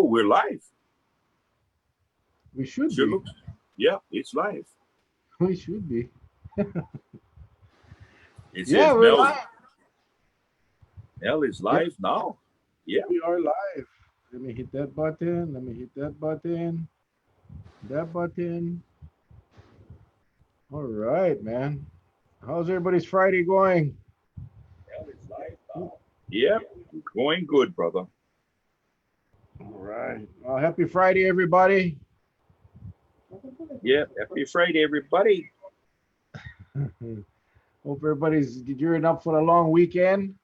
Oh, we're live. We should Sure be. looks, yeah, it's live. We should be. It Yeah, says we're live. Mel is live now. Yeah. We are live. Let me hit that button. Let me hit that button. That button. All right, man. How's everybody's Friday going? Mel is live now. Yeah, going good, brother. All right. Well, happy Friday, everybody. Yeah, happy Friday, everybody. Hope everybody's gearing up for the long weekend.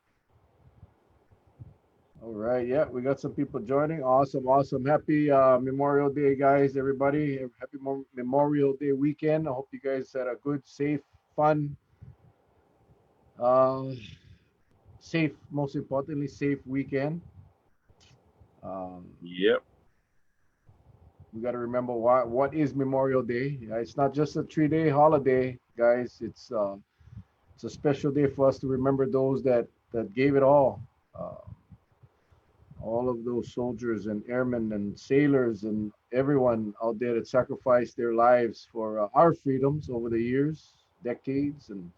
All right. Yeah, we got some people joining. Awesome. Awesome. Happy Memorial Day, guys, everybody. Happy Memorial Day weekend. I hope you guys had a good, safe, fun, safe, most importantly, safe weekend. Yep. We got to remember what is Memorial Day. It's not just a 3-day holiday, guys. It's a special day for us to remember those that gave it all. All of those soldiers and airmen and sailors and everyone out there that sacrificed their lives for our freedoms over the years, decades, and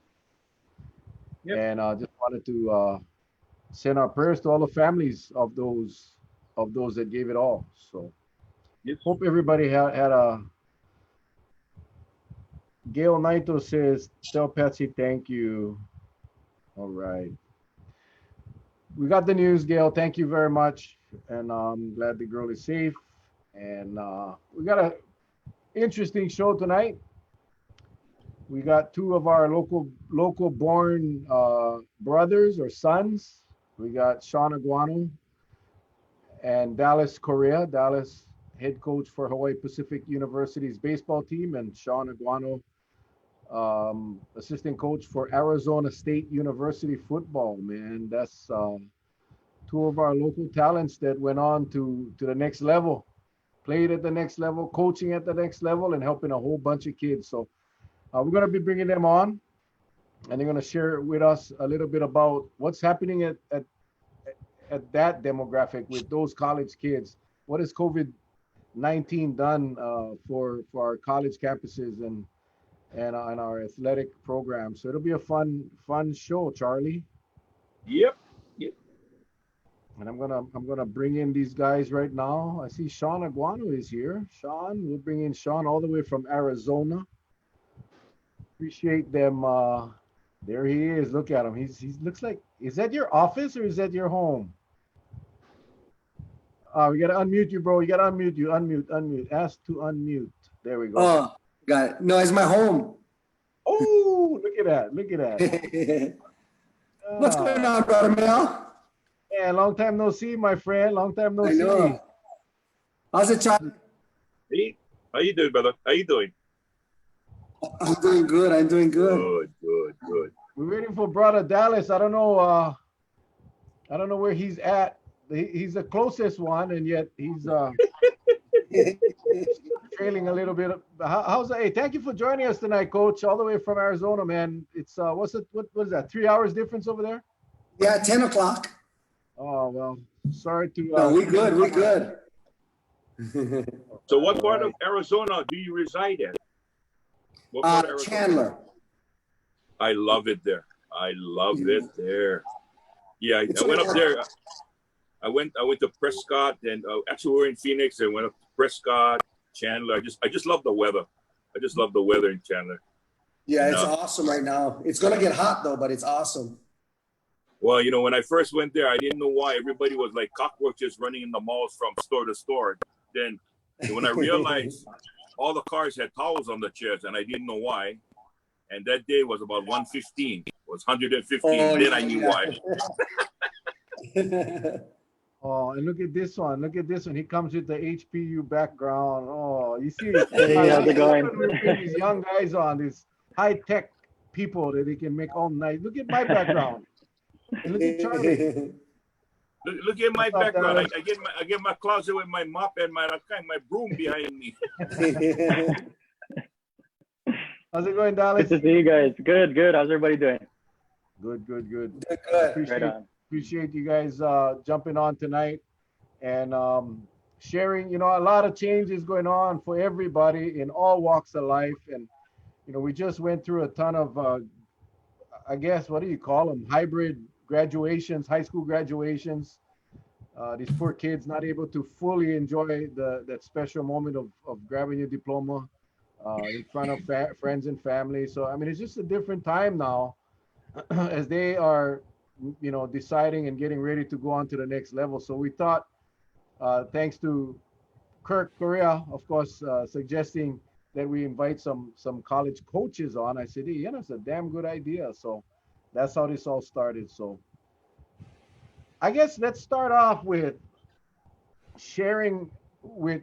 just wanted to send our prayers to all the families of those that gave it all. So hope everybody had a. Gail Naito says, "Tell Patsy thank you." All right. We got the news, Gail. Thank you very much. And I'm glad the girl is safe. And we got an interesting show tonight. We got two of our local born brothers or sons. We got Shaun Aguano and Dallas Correa. Dallas, head coach for Hawaii Pacific University's baseball team, and Shaun Aguano, assistant coach for Arizona State University football. Man, that's two of our local talents that went on to the next level, played at the next level, coaching at the next level, and helping a whole bunch of kids. So we're going to be bringing them on, and they're going to share with us a little bit about what's happening at that demographic with those college kids. What has COVID-19 done for our college campuses and our athletic program? So it'll be a fun show, Charlie. Yep. And I'm gonna bring in these guys right now. I see Shaun Aguano is here. Shaun, we'll bring in Shaun all the way from Arizona. Appreciate them. There he is. Look at him. He looks like. Is that your office or is that your home? We gotta unmute you, bro. You gotta unmute you. Unmute. Ask to unmute. There we go. Oh, got it. No, it's my home. Oh, look at that. Look at that. What's going on, brother Mel? Yeah, long time no see, my friend. Long time no I know. see. How's it, Charlie? Hey, how you doing, brother? How you doing? I'm doing good. I'm doing good. Good. We're waiting for brother Dallas. I don't know where he's at. He's the closest one, and yet he's trailing a little bit. How's that? Hey, thank you for joining us tonight, Coach, all the way from Arizona, man. It's what is that? 3 hours difference over there? Yeah, 10 o'clock. Oh well, sorry to. No, we good. We good. So, what part of Arizona do you reside in? What part of Arizona? Chandler. I love it there. Yeah, I went up there. I went to Prescott, and actually we're in Phoenix. I went up to Prescott, Chandler. I just love the weather. I just love the weather in Chandler. Yeah, it's awesome right now. It's gonna get hot though, but it's awesome. Well, when I first went there, I didn't know why everybody was like cockroaches running in the malls from store to store. Then when I realized all the cars had towels on the chairs, and I didn't know why. And that day was about 115. It was 115. Then I knew why. Oh, and look at this one. Look at this one. He comes with the HPU background. Oh, you see, Hey, how's it going? we bring these young guys on, these high-tech people that they can make all night. Look at my background. And look at Charlie. Look at my background. I get my closet with my mop and my broom behind me. How's it going, Dallas? Good to see you guys. Good. How's everybody doing? Good. Appreciate you guys jumping on tonight. And sharing, a lot of changes going on for everybody in all walks of life. And, we just went through a ton of, I guess, what do you call them? Hybrid graduations, high school graduations. These poor kids not able to fully enjoy that special moment of grabbing your diploma in front of friends and family. So, I mean, it's just a different time now as they are, deciding and getting ready to go on to the next level. So we thought, thanks to Correa, of course, suggesting that we invite some college coaches on. I said, yeah, that's a damn good idea. So that's how this all started. So I guess let's start off with sharing with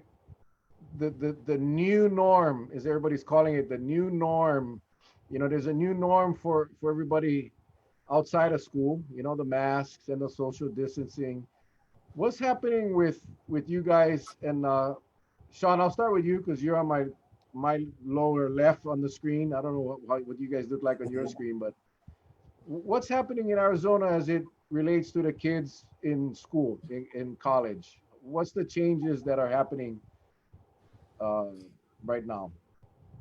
the new norm, as everybody's calling it, the new norm. There's a new norm for everybody outside of school, the masks and the social distancing. What's happening with you guys? And Shaun, I'll start with you because you're on my lower left on the screen. I don't know what you guys look like on your screen, but what's happening in Arizona as it relates to the kids in school, in college? What's the changes that are happening right now?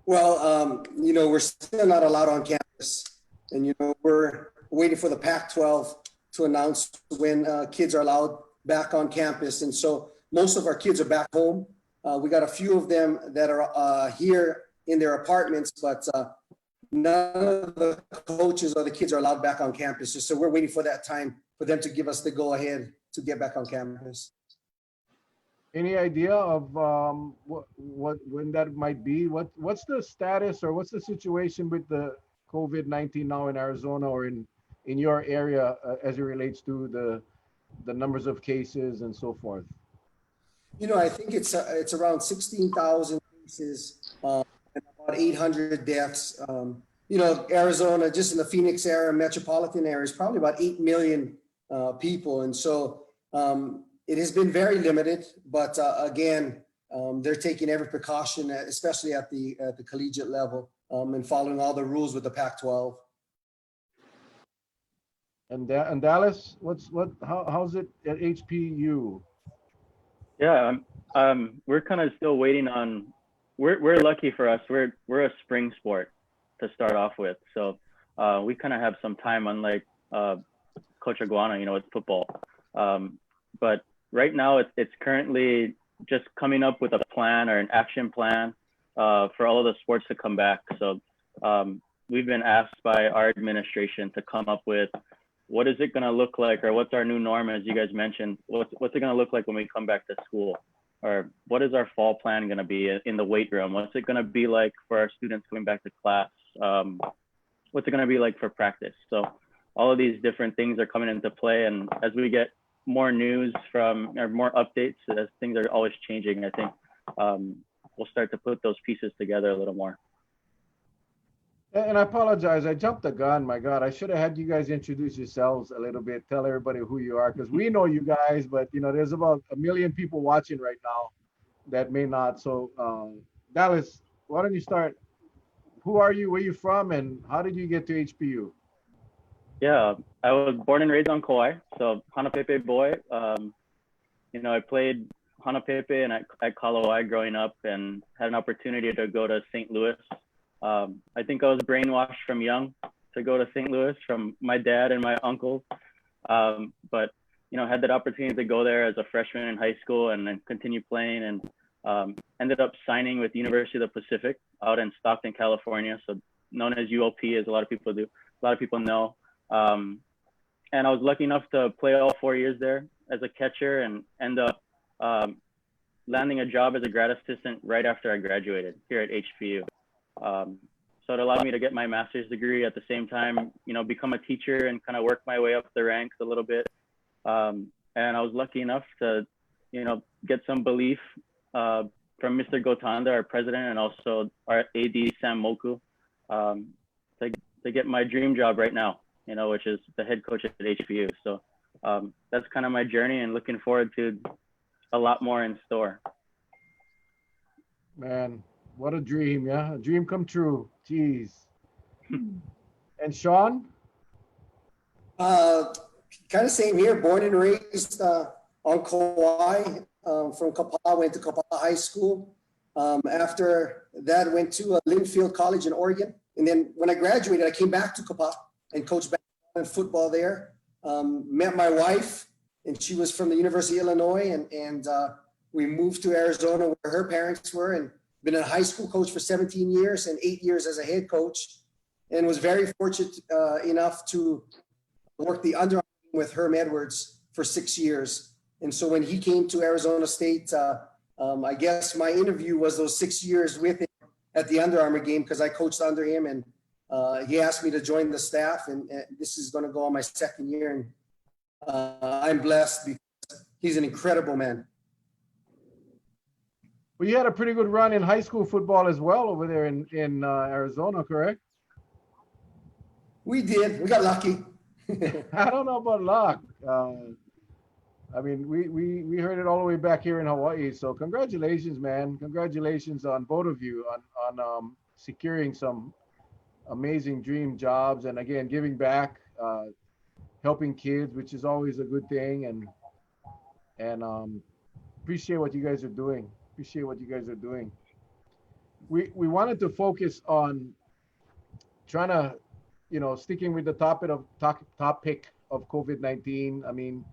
Well, we're still not allowed on campus, and we're waiting for the Pac-12 to announce when kids are allowed back on campus. And so most of our kids are back home. We got a few of them that are here in their apartments, but none of the coaches or the kids are allowed back on campus. So we're waiting for that time for them to give us the go ahead to get back on campus. Any idea of what when that might be? What's the status or what's the situation with the COVID-19 now in Arizona or in your area as it relates to the numbers of cases and so forth? I think it's around 16,000 cases and about 800 deaths. Arizona, just in the Phoenix area, metropolitan area, is probably about 8 million people. And so it has been very limited, but again, they're taking every precaution, especially at the collegiate level, and following all the rules with the Pac-12. And Dallas, how's it at HPU? Yeah, we're kind of still waiting on. We're lucky for us. We're a spring sport to start off with, so we kind of have some time, unlike Coach Aguano, with football. But right now, it's currently just coming up with a plan or an action plan for all of the sports to come back. So we've been asked by our administration to come up with what is it going to look like, or what's our new norm, as you guys mentioned. What's it going to look like when we come back to school? Or what is our fall plan going to be in the weight room? What's it going to be like for our students going back to class? What's it going to be like for practice? So all of these different things are coming into play. And as we get more news or more updates, as things are always changing, I think we'll start to put those pieces together a little more. And I apologize, I jumped the gun. My God, I should have had you guys introduce yourselves a little bit, tell everybody who you are, because we know you guys, but there's about 1 million people watching right now that may not. So Dallas, why don't you start? Who are you, where you from, and how did you get to HPU? Yeah, I was born and raised on Kauai, so Hanapepe boy. I played Hanapepe and at Kalawai growing up, and had an opportunity to go to St. Louis. I think I was brainwashed from young to go to St. Louis from my dad and my uncles. But had that opportunity to go there as a freshman in high school and then continue playing, and ended up signing with University of the Pacific out in Stockton, California. So known as ULP, as a lot of people know. And I was lucky enough to play all 4 years there as a catcher and end up landing a job as a grad assistant right after I graduated here at HPU. So it allowed me to get my master's degree at the same time, become a teacher and kind of work my way up the ranks a little bit. And I was lucky enough to, get some belief from Mr. Gotanda, our president, and also our AD, Sam Moku, to get my dream job right now, which is the head coach at HPU. So that's kind of my journey, and looking forward to a lot more in store. Man, what a dream, yeah? A dream come true. Jeez. And Shaun? Kind of same here, born and raised on Kauai. from Kapaa, went to Kapaa High School. After that, went to Linfield College in Oregon. And then when I graduated, I came back to Kapaa and coached basketball and football there. Met my wife, and she was from the University of Illinois, and we moved to Arizona where her parents were, and been a high school coach for 17 years and 8 years as a head coach, and was very fortunate enough to work the Under Armour with Herm Edwards for 6 years. And so when he came to Arizona State, I guess my interview was those 6 years with him at the Under Armour game, because I coached under him, and he asked me to join the staff, and this is going to go on my second year, and I'm blessed because he's an incredible man. Well, you had a pretty good run in high school football as well over there in Arizona, correct? We did. We got lucky. I don't know about luck. I mean, we heard it all the way back here in Hawaii. So congratulations, man. Congratulations on both of you on securing some amazing dream jobs, and again, giving back, helping kids, which is always a good thing. And appreciate what you guys are doing. Appreciate what you guys are doing. We wanted to focus on trying to, sticking with the topic of COVID-19. I mean,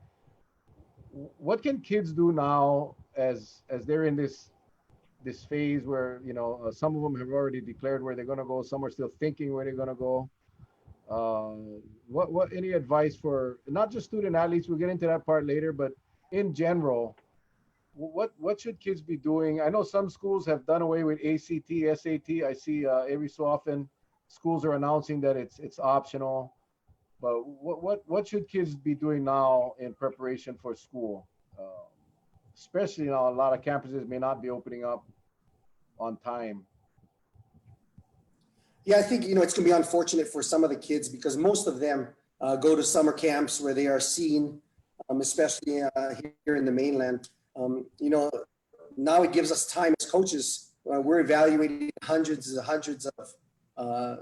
what can kids do now as they're in this phase where, some of them have already declared where they're going to go, some are still thinking where they're going to go. What any advice for not just student athletes, we'll get into that part later, but in general, what should kids be doing? I know some schools have done away with ACT, SAT. I see every so often schools are announcing that it's optional. But what should kids be doing now in preparation for school? Especially now, a lot of campuses may not be opening up on time. Yeah, I think, it's going to be unfortunate for some of the kids, because most of them go to summer camps where they are seen, especially here in the mainland. Now it gives us time as coaches. We're evaluating hundreds of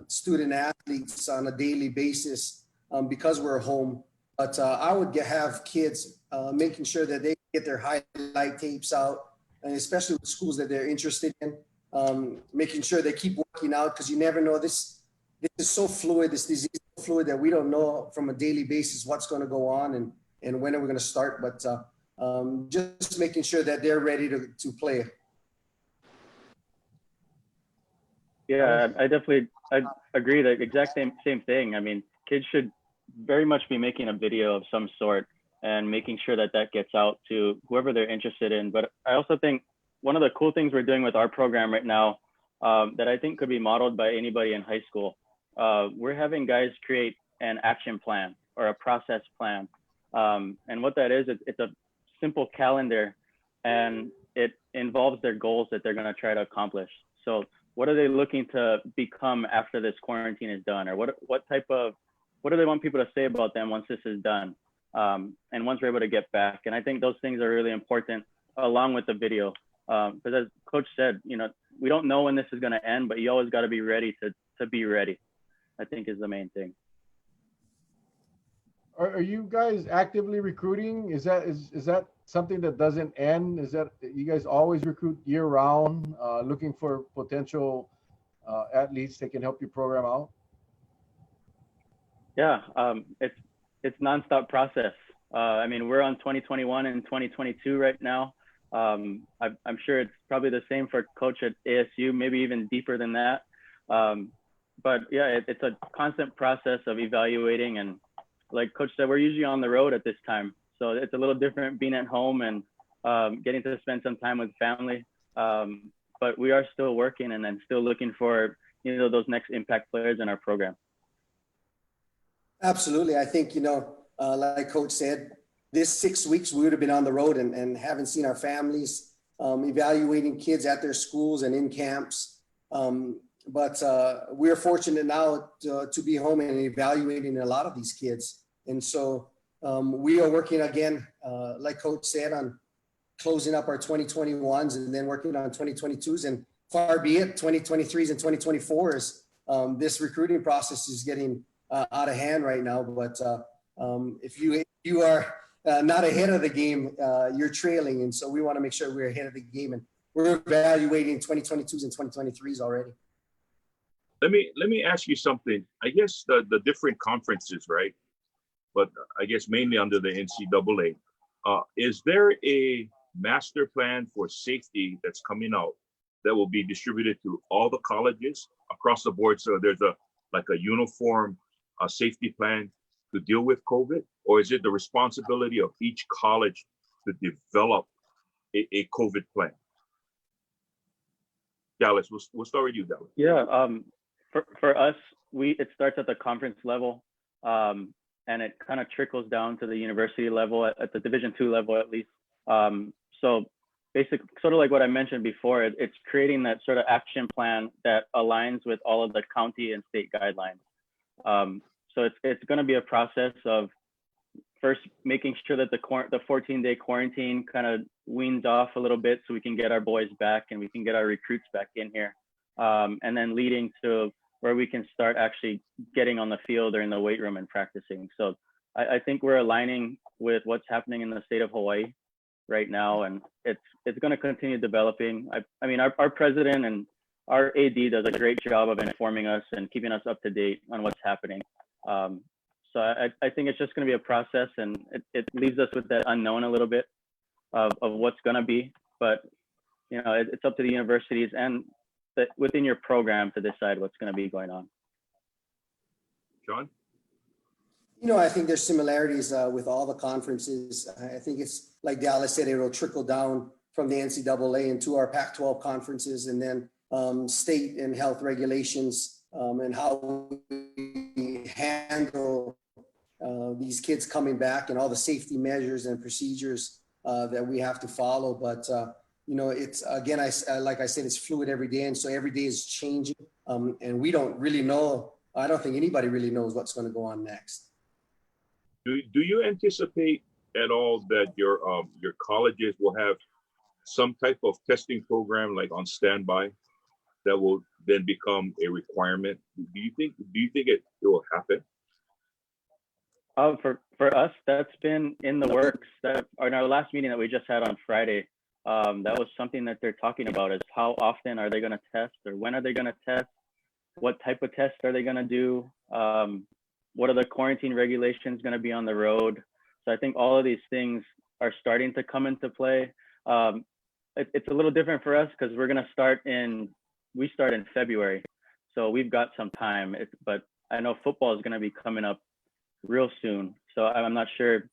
student athletes on a daily basis because we're home. But I would have kids making sure that they get their highlight tapes out, and especially with schools that they're interested in, making sure they keep working out, because you never know. This is so fluid, this disease is so fluid that we don't know from a daily basis what's going to go on and when are we going to start. But just making sure that they're ready to play. Yeah, I agree. The exact same thing. I mean, kids should very much be making a video of some sort and making sure that gets out to whoever they're interested in. But I also think one of the cool things we're doing with our program right now that I think could be modeled by anybody in high school, we're having guys create an action plan or a process plan. And what that is, it's a simple calendar, and it involves their goals that they're going to try to accomplish. So what are they looking to become after this quarantine is done? Or what do they want people to say about them once this is done? And once we're able to get back. And I think those things are really important, along with the video. Because as Coach said, we don't know when this is going to end, but you always got to be ready to be ready, I think is the main thing. Are you guys actively recruiting? Is that something that doesn't end? Is that you guys always recruit year round, looking for potential athletes that can help your program out? Yeah, it's nonstop process. I mean, we're on 2021 and 2022 right now. I'm sure it's probably the same for Coach at ASU, maybe even deeper than that. But yeah, it's a constant process of evaluating, and like Coach said, we're usually on the road at this time. So it's a little different being at home and getting to spend some time with family. But we are still working and then still looking for, those next impact players in our program. Absolutely. I think, like Coach said, this 6 weeks we would have been on the road and haven't seen our families, evaluating kids at their schools and in camps. But we're fortunate now to be home and evaluating a lot of these kids. And so we are working again, like Coach said, on closing up our 2021s and then working on 2022s, and far be it 2023s and 2024s. This recruiting process is getting out of hand right now. But if you are not ahead of the game, you're trailing. And so we want to make sure we're ahead of the game. And we're evaluating 2022s and 2023s already. Let me ask you something. I guess the different conferences, right? But I guess mainly under the NCAA. Is there a master plan for safety that's coming out that will be distributed to all the colleges across the board? So there's a uniform safety plan to deal with COVID, or is it the responsibility of each college to develop a COVID plan? Dallas, we'll start with you, Dallas. Yeah, for us, it starts at the conference level, and it kind of trickles down to the university level at the Division II level at least. So basically, sort of like what I mentioned before, it's creating that sort of action plan that aligns with all of the county and state guidelines. So it's going to be a process of first making sure that the 14-day quarantine kind of weans off a little bit so we can get our boys back and we can get our recruits back in here. And then leading to where we can start actually getting on the field or in the weight room and practicing. So I think we're aligning with what's happening in the state of Hawaii right now, and it's going to continue developing. I mean, our president and our AD does a great job of informing us and keeping us up to date on what's happening. So I think it's just going to be a process, and it leaves us with that unknown a little bit of what's going to be. But you know, it's up to the universities and within your program to decide what's going to be going on. Shaun? You know, I think there's similarities with all the conferences. I think it's like Dallas said, it'll trickle down from the NCAA into our Pac-12 conferences, and then state and health regulations and how we handle these kids coming back and all the safety measures and procedures that we have to follow. But you know, it's again, like I said, it's fluid every day, and so every day is changing, and we don't really know. I don't think anybody really knows what's going to go on next. Do you anticipate at all that your colleges will have some type of testing program like on standby that will then become a requirement? Do you think it will happen? For us, that's been in the works. That in our last meeting that we just had on Friday, that was something that they're talking about, is how often are they going to test, or when are they going to test? What type of tests are they going to do? What are the quarantine regulations going to be on the road? So I think all of these things are starting to come into play. It's a little different for us because we're going to start in February. So we've got some time, but I know football is going to be coming up real soon. So I'm not sure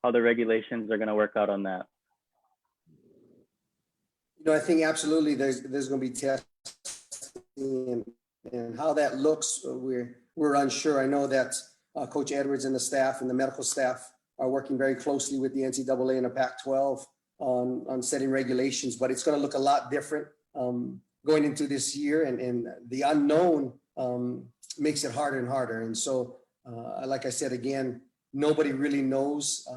how the regulations are going to work out on that. You know, I think absolutely there's going to be testing, and how that looks, we're unsure. I know that Coach Edwards and the staff and the medical staff are working very closely with the NCAA and the Pac-12 on setting regulations, but it's going to look a lot different going into this year, and the unknown makes it harder and harder. And so, like I said, again, nobody really knows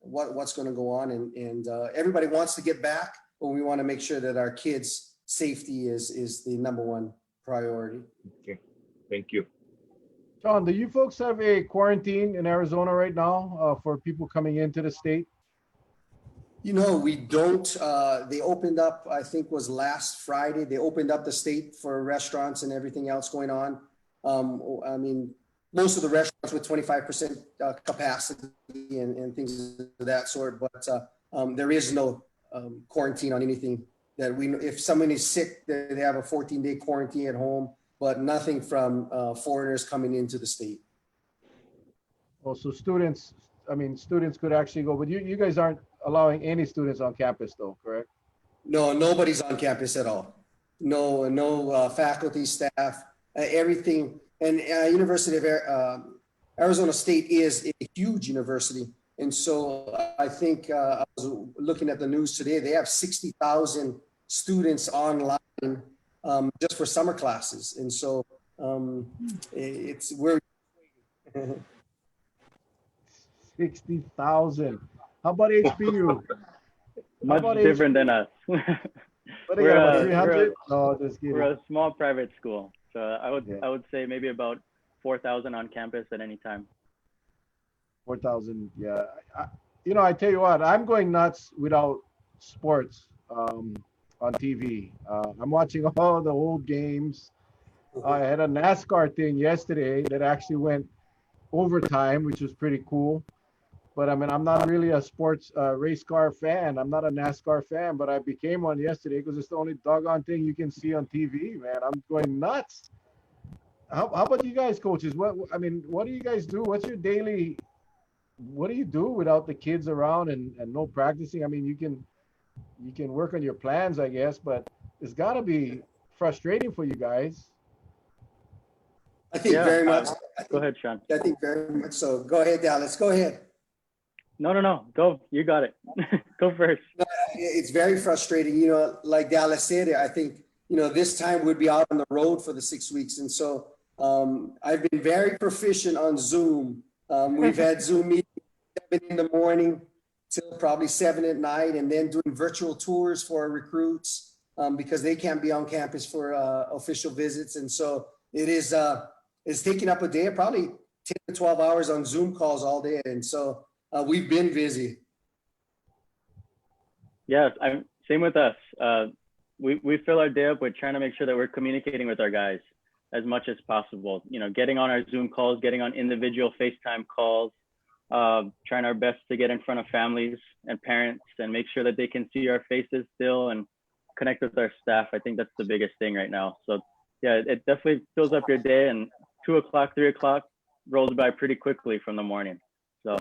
what's going to go on, and everybody wants to get back, but we want to make sure that our kids' safety is the number one priority. Okay, thank you. Shaun, do you folks have a quarantine in Arizona right now for people coming into the state? You know, we don't. They opened up, I think was last Friday, they opened up the state for restaurants and everything else going on. I mean, most of the restaurants with 25% capacity and things of that sort, but there is no quarantine on anything that we know. If someone is sick, they have a 14-day quarantine at home, but nothing from foreigners coming into the state. Oh, so students could actually go, but you guys aren't allowing any students on campus though, correct? No, nobody's on campus at all. No faculty, staff, everything. And University of Arizona State is a huge university. And so I think I was looking at the news today, they have 60,000 students online just for summer classes. And so we're 60,000. How about HBU? Much different than us. What they got, 300? No, just kidding. We're a small private school. So I would say maybe about 4,000 on campus at any time. 4,000, yeah. I tell you what, I'm going nuts without sports on TV. I'm watching all the old games. I had a NASCAR thing yesterday that actually went overtime, which was pretty cool. But I mean, I'm not really a sports race car fan. I'm not a NASCAR fan, but I became one yesterday because it's the only doggone thing you can see on TV, man. I'm going nuts. How about you guys, coaches? What do you guys do? What's your daily? What do you do without the kids around and no practicing? I mean, you can work on your plans, I guess, but it's got to be frustrating for you guys. I think Yeah. very much. Go ahead, Shaun. I think very much so. Go ahead, Dallas. Go ahead. No. Go. You got it. Go first. It's very frustrating. Like Dallas said, I think, this time we'd be out on the road for the 6 weeks. And so I've been very proficient on Zoom. We've had Zoom meetings 7 in the morning till probably 7 at night, and then doing virtual tours for our recruits because they can't be on campus for official visits. And so it's taking up a day, probably 10 to 12 hours on Zoom calls all day. And so we've been busy. Yeah, same with us. We fill our day up with trying to make sure that we're communicating with our guys as much as possible. Getting on our Zoom calls, getting on individual FaceTime calls, trying our best to get in front of families and parents and make sure that they can see our faces still and connect with our staff. I think that's the biggest thing right now. So yeah, it definitely fills up your day, and 2 o'clock, 3 o'clock rolls by pretty quickly from the morning. So.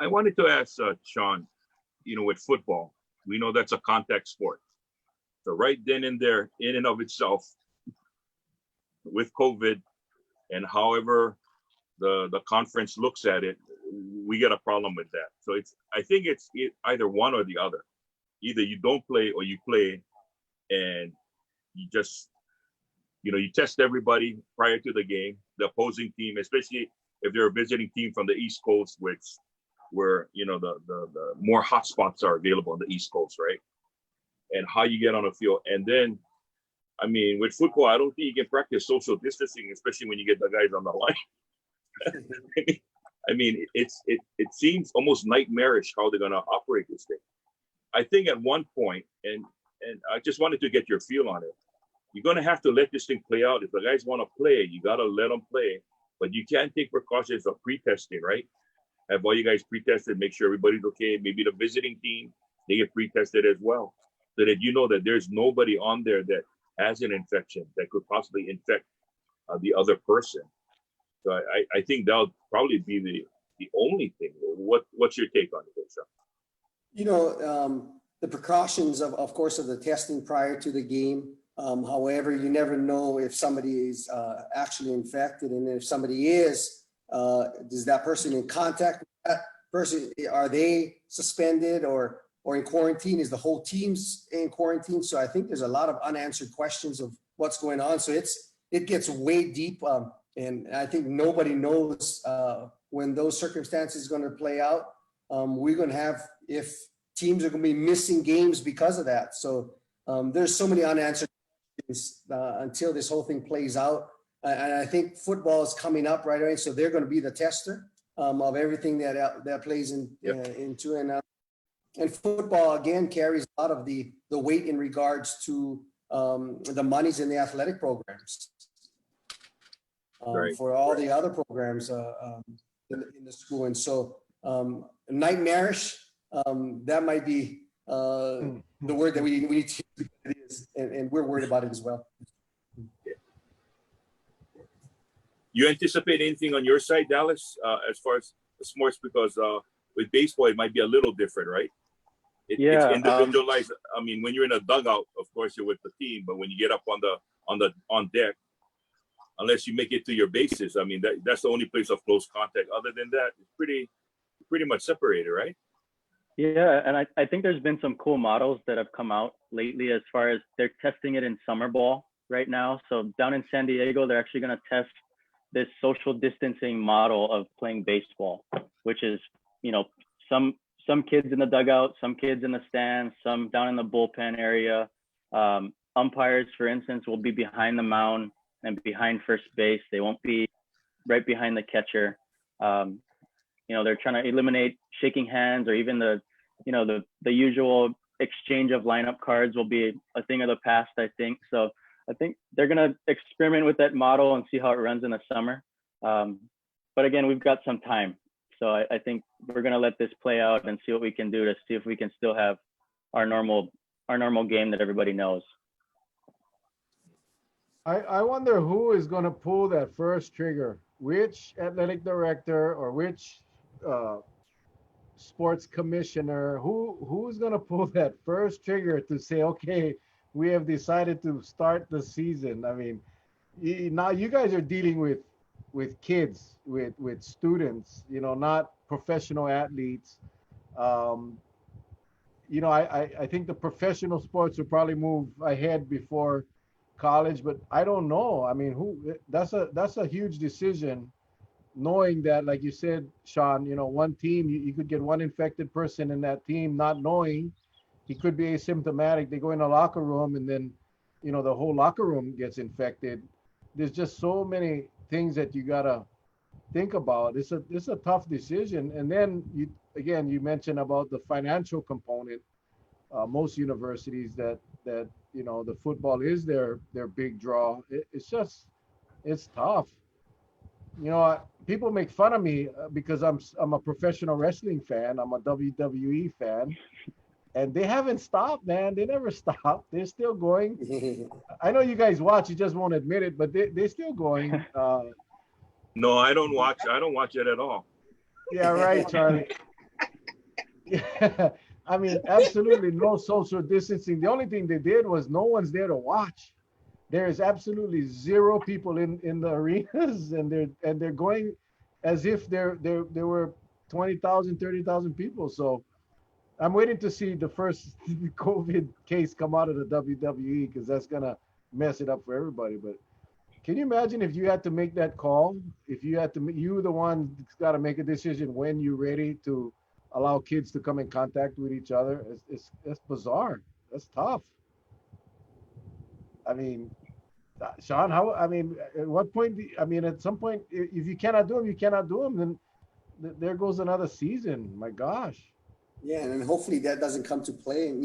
I wanted to ask Shaun, with football, we know that's a contact sport. So right then and there, in and of itself, with COVID and however the conference looks at it, we get a problem with that. So I think it's either one or the other. Either you don't play or you play, and you just, you test everybody prior to the game, the opposing team, especially if they're a visiting team from the East Coast, where the more hotspots are available on the East Coast, right? And how you get on the field. And then, I mean, with football, I don't think you can practice social distancing, especially when you get the guys on the line. I mean, it seems almost nightmarish how they're going to operate this thing. I think at one point, and I just wanted to get your feel on it, you're going to have to let this thing play out. If the guys want to play, you got to let them play. But you can't take precautions of pre-testing, right? Have all you guys pre-tested, make sure everybody's okay. Maybe the visiting team, they get pre-tested as well, so that that there's nobody on there that has an infection that could possibly infect the other person. So I think that'll probably be the only thing. What's your take on it, Shaun? The precautions of course, of the testing prior to the game. However, you never know if somebody is actually infected, and if somebody is, is that person in contact with that person? Are they suspended or in quarantine? Is the whole team's in quarantine? So I think there's a lot of unanswered questions of what's going on. So it gets way deep, and I think nobody knows when those circumstances are going to play out. We're going to have, if teams are going to be missing games because of that. So there's so many unanswered questions until this whole thing plays out. And I think football is coming up right away, so they're going to be the tester of everything that plays into and football again carries a lot of the weight in regards to the monies in the athletic programs for all the other programs in the school, and so nightmarish. That might be the word that we need to use, it is, and we're worried about it as well. You anticipate anything on your side, Dallas, as far as the sports? Because with baseball, it might be a little different, right? It's individualized. I mean, when you're in a dugout, of course, you're with the team. But when you get up on deck, unless you make it to your bases, I mean, that's the only place of close contact. Other than that, it's pretty much separated, right? Yeah, and I think there's been some cool models that have come out lately as far as they're testing it in summer ball right now. So down in San Diego, they're actually going to test this social distancing model of playing baseball, which is, some kids in the dugout, some kids in the stands, some down in the bullpen area. Umpires, for instance, will be behind the mound and behind first base. They won't be right behind the catcher. they're trying to eliminate shaking hands, or even the usual exchange of lineup cards will be a thing of the past, I think. So I think they're going to experiment with that model and see how it runs in the summer. But again, we've got some time. So I think we're going to let this play out and see what we can do to see if we can still have our normal game that everybody knows. I wonder who is going to pull that first trigger. Which athletic director or which sports commissioner? Who's going to pull that first trigger to say, okay, we have decided to start the season? I mean, now you guys are dealing with kids, with students, not professional athletes. I think the professional sports will probably move ahead before college, but I don't know. I mean, that's a huge decision, knowing that, like you said, Shaun, one team, you could get one infected person in that team, not knowing he could be asymptomatic. They go in a locker room and then, the whole locker room gets infected. There's just so many things that you gotta think about. It's a tough decision. And then you mentioned about the financial component. Most universities that the football is their big draw. It's tough. People make fun of me because I'm a professional wrestling fan. I'm a WWE fan, and they haven't stopped, man. They never stop. They're still going. I know you guys watch. You just won't admit it, but they're still going. No, I don't watch. I don't watch it at all. Yeah, right, Charlie. Yeah. I mean, absolutely no social distancing. The only thing they did was no one's there to watch. There is absolutely zero people in the arenas, and they're going as if there were 20,000, 30,000 people. So I'm waiting to see the first COVID case come out of the WWE, because that's gonna mess it up for everybody. But can you imagine if you had to make that call? If you had to, you the one that's got to make a decision when you're ready to allow kids to come in contact with each other. It's bizarre. That's tough. I mean, Shaun, at what point, at some point, if you cannot do them, you cannot do them, then there goes another season. My gosh. Yeah, and hopefully that doesn't come to play. And,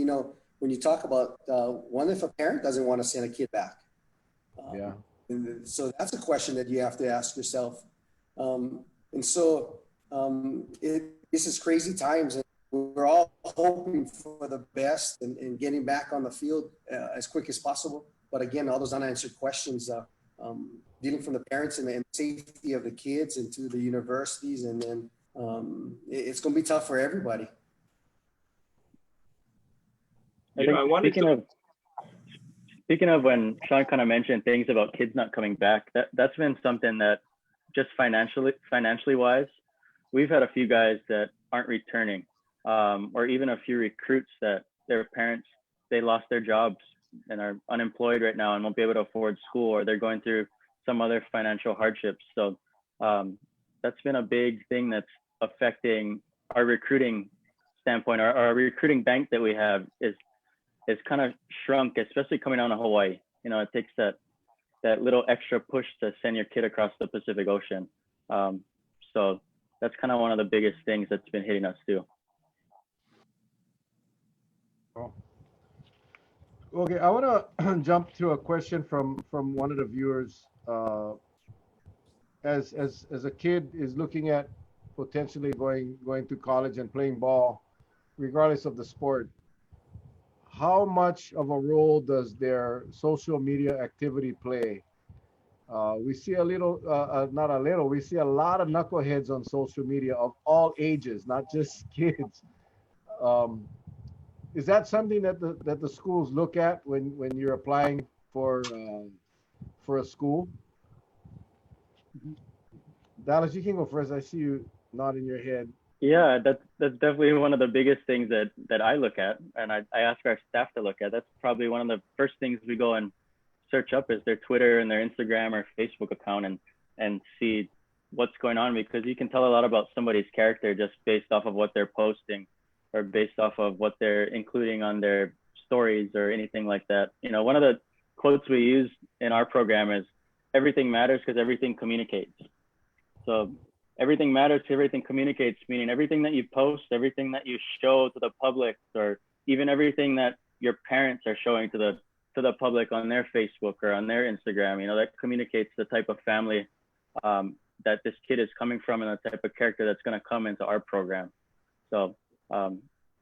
when you talk about what if a parent doesn't want to send a kid back? Yeah. And so that's a question that you have to ask yourself. This is crazy times, and we're all hoping for the best and getting back on the field as quick as possible. But again, all those unanswered questions, dealing from the parents and the safety of the kids and to the universities, and then it's going to be tough for everybody. Speaking of when Shaun kind of mentioned things about kids not coming back, that's been something that just financially wise, we've had a few guys that aren't returning, or even a few recruits that their parents, they lost their jobs and are unemployed right now and won't be able to afford school, or they're going through some other financial hardships. So that's been a big thing that's affecting our recruiting standpoint. Our recruiting bank that we have is kind of shrunk, especially coming down to Hawaii. It takes that little extra push to send your kid across the Pacific Ocean. So that's kind of one of the biggest things that's been hitting us too. Oh. Okay, I want to jump to a question from one of the viewers. As a kid is looking at potentially going to college and playing ball, regardless of the sport, how much of a role does their social media activity play? We see a little, not a little, we see a lot of knuckleheads on social media of all ages, not just kids. Is that something that the schools look at when you're applying for a school? Dallas, you can go first. I see you nodding your head. Yeah, that's definitely one of the biggest things that I look at, and I ask our staff to look at. That's probably one of the first things we go and search up is their Twitter and their Instagram or Facebook account, and see what's going on, because you can tell a lot about somebody's character just based off of what they're posting or based off of what they're including on their stories or anything like that. One of the quotes we use in our program is, everything matters because everything communicates. So everything matters, everything communicates, meaning everything that you post, everything that you show to the public, or even everything that your parents are showing to the public on their Facebook or on their Instagram, you know, that communicates the type of family that this kid is coming from and the type of character that's going to come into our program. So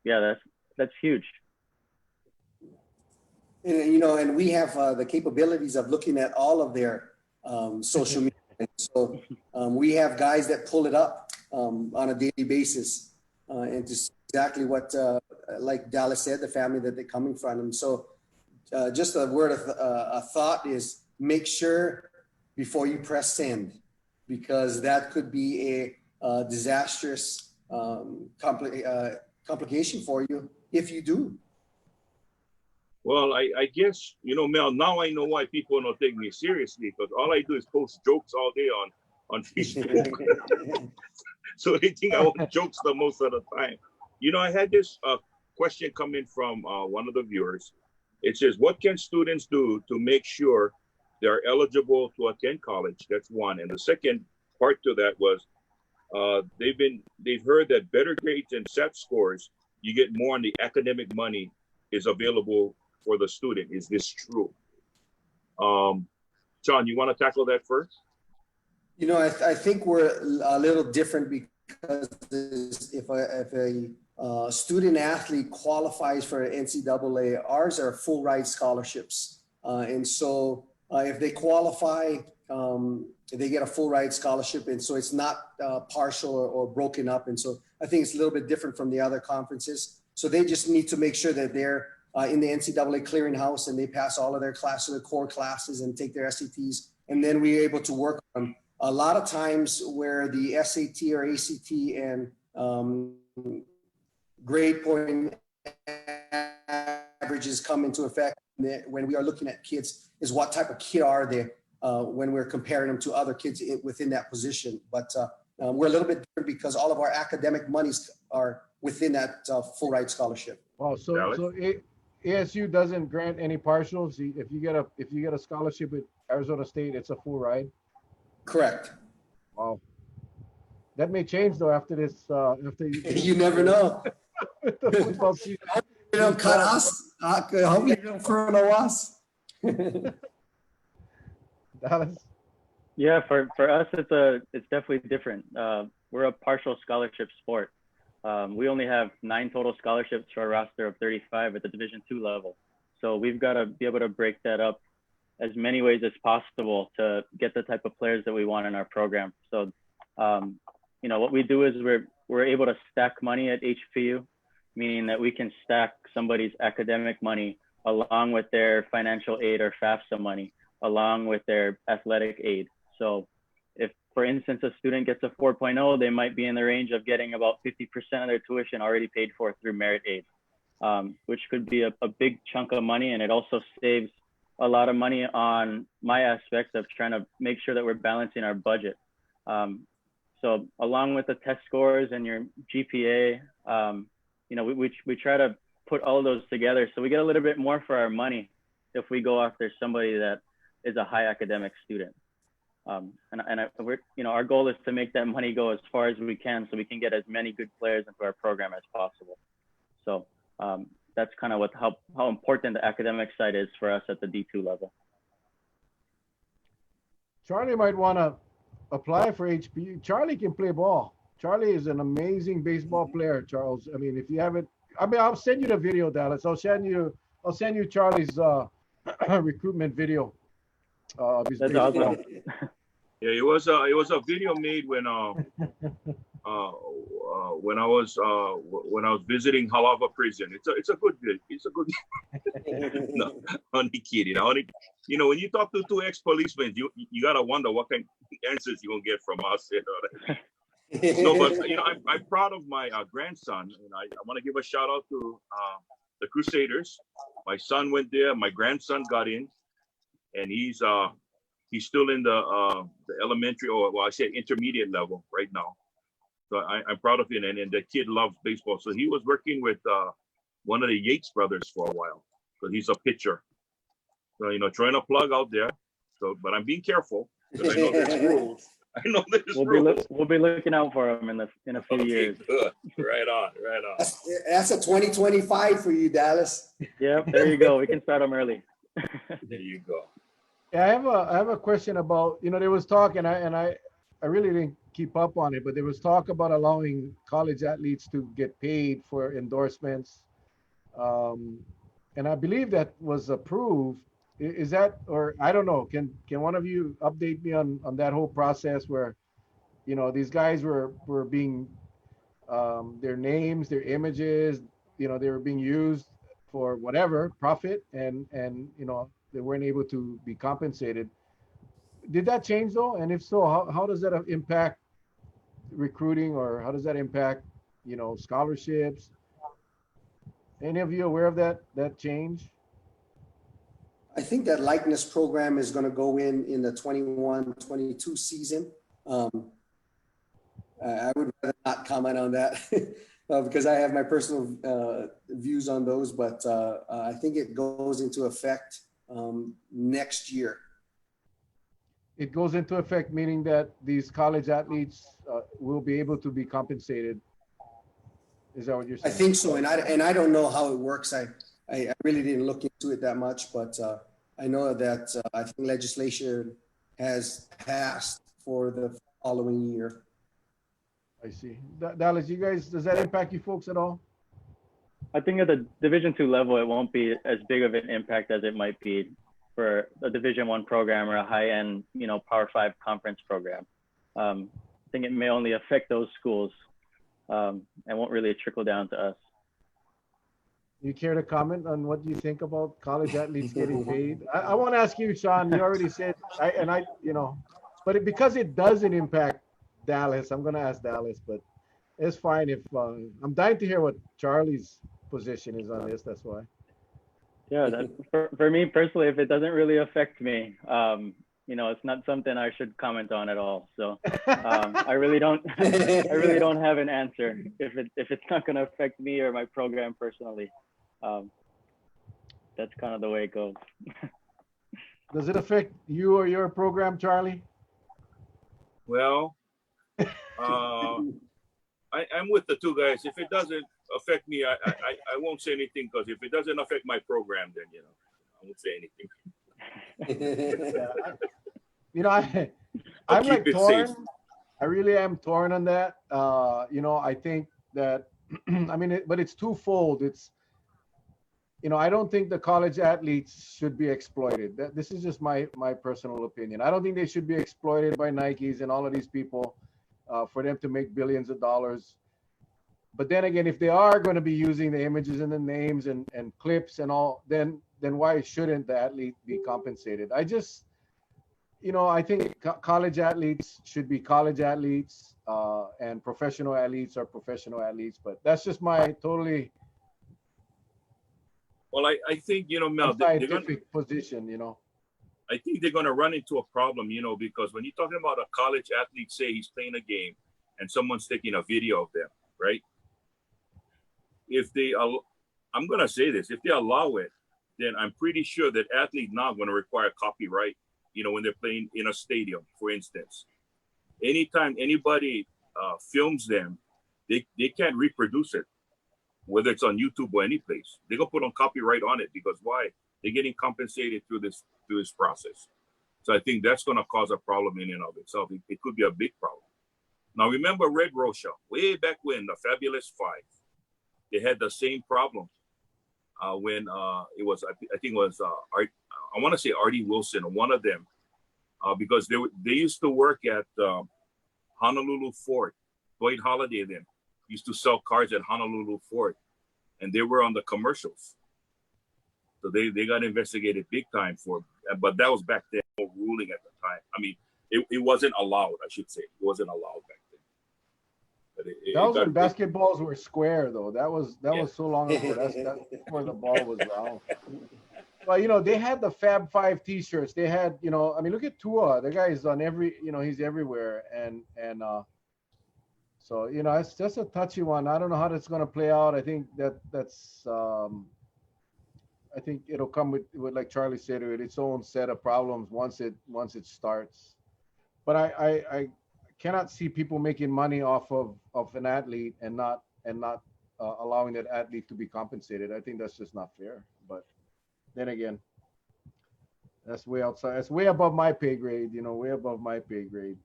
yeah, that's huge. And, you know, and we have the capabilities of looking at all of their social media. And so we have guys that pull it up on a daily basis and to see exactly what, like Dallas said, the family that they're coming from. And so just a word of a thought is make sure before you press send, because that could be a disastrous complication for you if you do. Well, I guess, you know, Mel, now I know why people don't take me seriously, because all I do is post jokes all day on Facebook. So they think I want jokes the most of the time. You know, I had this question come in from one of the viewers. It says, what can students do to make sure they're eligible to attend college? That's one. And the second part to that was they've heard that better grades and SAT scores, you get more on the academic money is available for the student. Is this true? Shaun, you want to tackle that first? You know, I think we're a little different because if a student athlete qualifies for NCAA, ours are full ride scholarships. And so if they qualify, they get a full ride scholarship. And so it's not partial or broken up. And so I think it's a little bit different from the other conferences. So they just need to make sure that they're in the NCAA clearinghouse and they pass all of their classes, their core classes, and take their SATs. And then we're able to work on a lot of times where the SAT or ACT and grade point averages come into effect when we are looking at kids is what type of kid are they when we're comparing them to other kids within that position. But we're a little bit different because all of our academic monies are within that full ride scholarship. Wow. So ASU doesn't grant any partials. If you get a scholarship with Arizona State, it's a full ride. Correct. Wow. That may change though after this. After you never know. The football season. I hope you don't cut us. I hope you don't furlough us. Dallas. Yeah, for us, it's definitely different. We're a partial scholarship sport. We only have 9 total scholarships to our roster of 35 at the Division II level. So we've got to be able to break that up as many ways as possible to get the type of players that we want in our program. So, you know, what we do is we're able to stack money at HPU, meaning that we can stack somebody's academic money along with their financial aid or FAFSA money, along with their athletic aid. So if, for instance, a student gets a 4.0, they might be in the range of getting about 50% of their tuition already paid for through merit aid, which could be a big chunk of money. And it also saves a lot of money on my aspect of trying to make sure that we're balancing our budget. So along with the test scores and your GPA, you know, we try to put all those together. So we get a little bit more for our money if we go after somebody that is a high academic student. We're, you know, our goal is to make that money go as far as we can so we can get as many good players into our program as possible. So that's kind of how important the academic side is for us at the D2 level. Charlie might want to apply for HPU. Charlie can play ball. Charlie is an amazing baseball player, Charles. I mean, if you haven't, I mean, I'll send you the video, Dallas. I'll send you Charlie's recruitment video. That's awesome. Yeah, it was a video made when I was visiting Halava prison. It's a good video. It's a good. No, only kidding. You know, when you talk to 2 ex-policemen, you gotta wonder what kind of answers you're gonna get from us. You know? No, but you know, I'm proud of my grandson, and I want to give a shout out to the Crusaders. My son went there. My grandson got in, and he's still in the elementary, or well, I said intermediate level right now. So I'm proud of him, and the kid loves baseball. So he was working with one of the Yates brothers for a while, because he's a pitcher. So, you know, trying to plug out there. So, but I'm being careful because I know there's rules. I know there's rules. We'll be looking out for them in a few years. Good. Right on. That's a 2025 for you, Dallas. Yep, there you go. We can start them early. There you go. Yeah, I have a question about, there was talk, and I really didn't keep up on it, but there was talk about allowing college athletes to get paid for endorsements. And I believe that was approved. Is that, or I don't know, can one of you update me on that whole process where, these guys were being, their names, their images, they were being used for whatever profit, and they weren't able to be compensated. Did that change though? And if so, how does that impact recruiting, or how does that impact, scholarships? Any of you aware of that change? I think that likeness program is going to go in the 21-22 season. I would rather not comment on that because I have my personal views on those, but I think it goes into effect next year. It goes into effect, meaning that these college athletes will be able to be compensated. Is that what you're saying? I think so, and I don't know how it works. I really didn't look into it that much, but I know that I think legislation has passed for the following year. I see. Dallas, you guys, does that impact you folks at all? I think at the Division II level, it won't be as big of an impact as it might be for a Division I program or a high-end, Power 5 conference program. I think it may only affect those schools and won't really trickle down to us. You care to comment on what you think about college athletes getting paid? I want to ask you, Shaun. You already said, but because it doesn't impact Dallas, I'm going to ask Dallas. But it's fine if I'm dying to hear what Charlie's position is on this. That's why. Yeah, for me personally, if it doesn't really affect me, it's not something I should comment on at all. So I really don't have an answer if it's not going to affect me or my program personally. That's kind of the way it goes. Does it affect you or your program, Charlie? Well, I'm with the two guys. If it doesn't affect me, I won't say anything, because if it doesn't affect my program, then I won't say anything. I'm like torn. Safe. I really am torn on that. I think that but it's twofold. It's I don't think the college athletes should be exploited. This is just my personal opinion. I don't think they should be exploited by Nikes and all of these people for them to make billions of dollars. But then again, if they are going to be using the images and the names and clips and all, then why shouldn't the athlete be compensated? I just, I think college athletes should be college athletes and professional athletes are professional athletes. But that's just my totally... Well, I think, Mel, scientific position, I think they're going to run into a problem, because when you're talking about a college athlete, say he's playing a game and someone's taking a video of them, right? I'm going to say this, if they allow it, then I'm pretty sure that athletes now going to require copyright, when they're playing in a stadium, for instance. Anytime anybody films them, they can't reproduce it, whether it's on YouTube or any place. They're going to put on copyright on it, because why? They're getting compensated through this process. So I think that's going to cause a problem in and of itself. It could be a big problem. Now, remember Red Rocha, way back when, the Fabulous Five, they had the same problem when it was, I think it was, I want to say Artie Wilson, or one of them, because they used to work at Honolulu Fort. Dwight Holiday then used to sell cars at Honolulu Fort, and they were on the commercials. So they got investigated big time but that was back then, no ruling at the time. I mean, it wasn't allowed, I should say. It wasn't allowed back then. But that was when basketballs were square, though. That was so long ago. That's where the ball was round. Well, they had the Fab Five T-shirts. They had, look at Tua. The guy is on every, he's everywhere, and so it's just a touchy one. I don't know how that's going to play out. I think that's I think it'll come with like Charlie said, with its own set of problems once it starts. But cannot see people making money off of an athlete and not allowing that athlete to be compensated. I think that's just not fair. But then again, that's way outside. That's way above my pay grade. You know, way above my pay grade.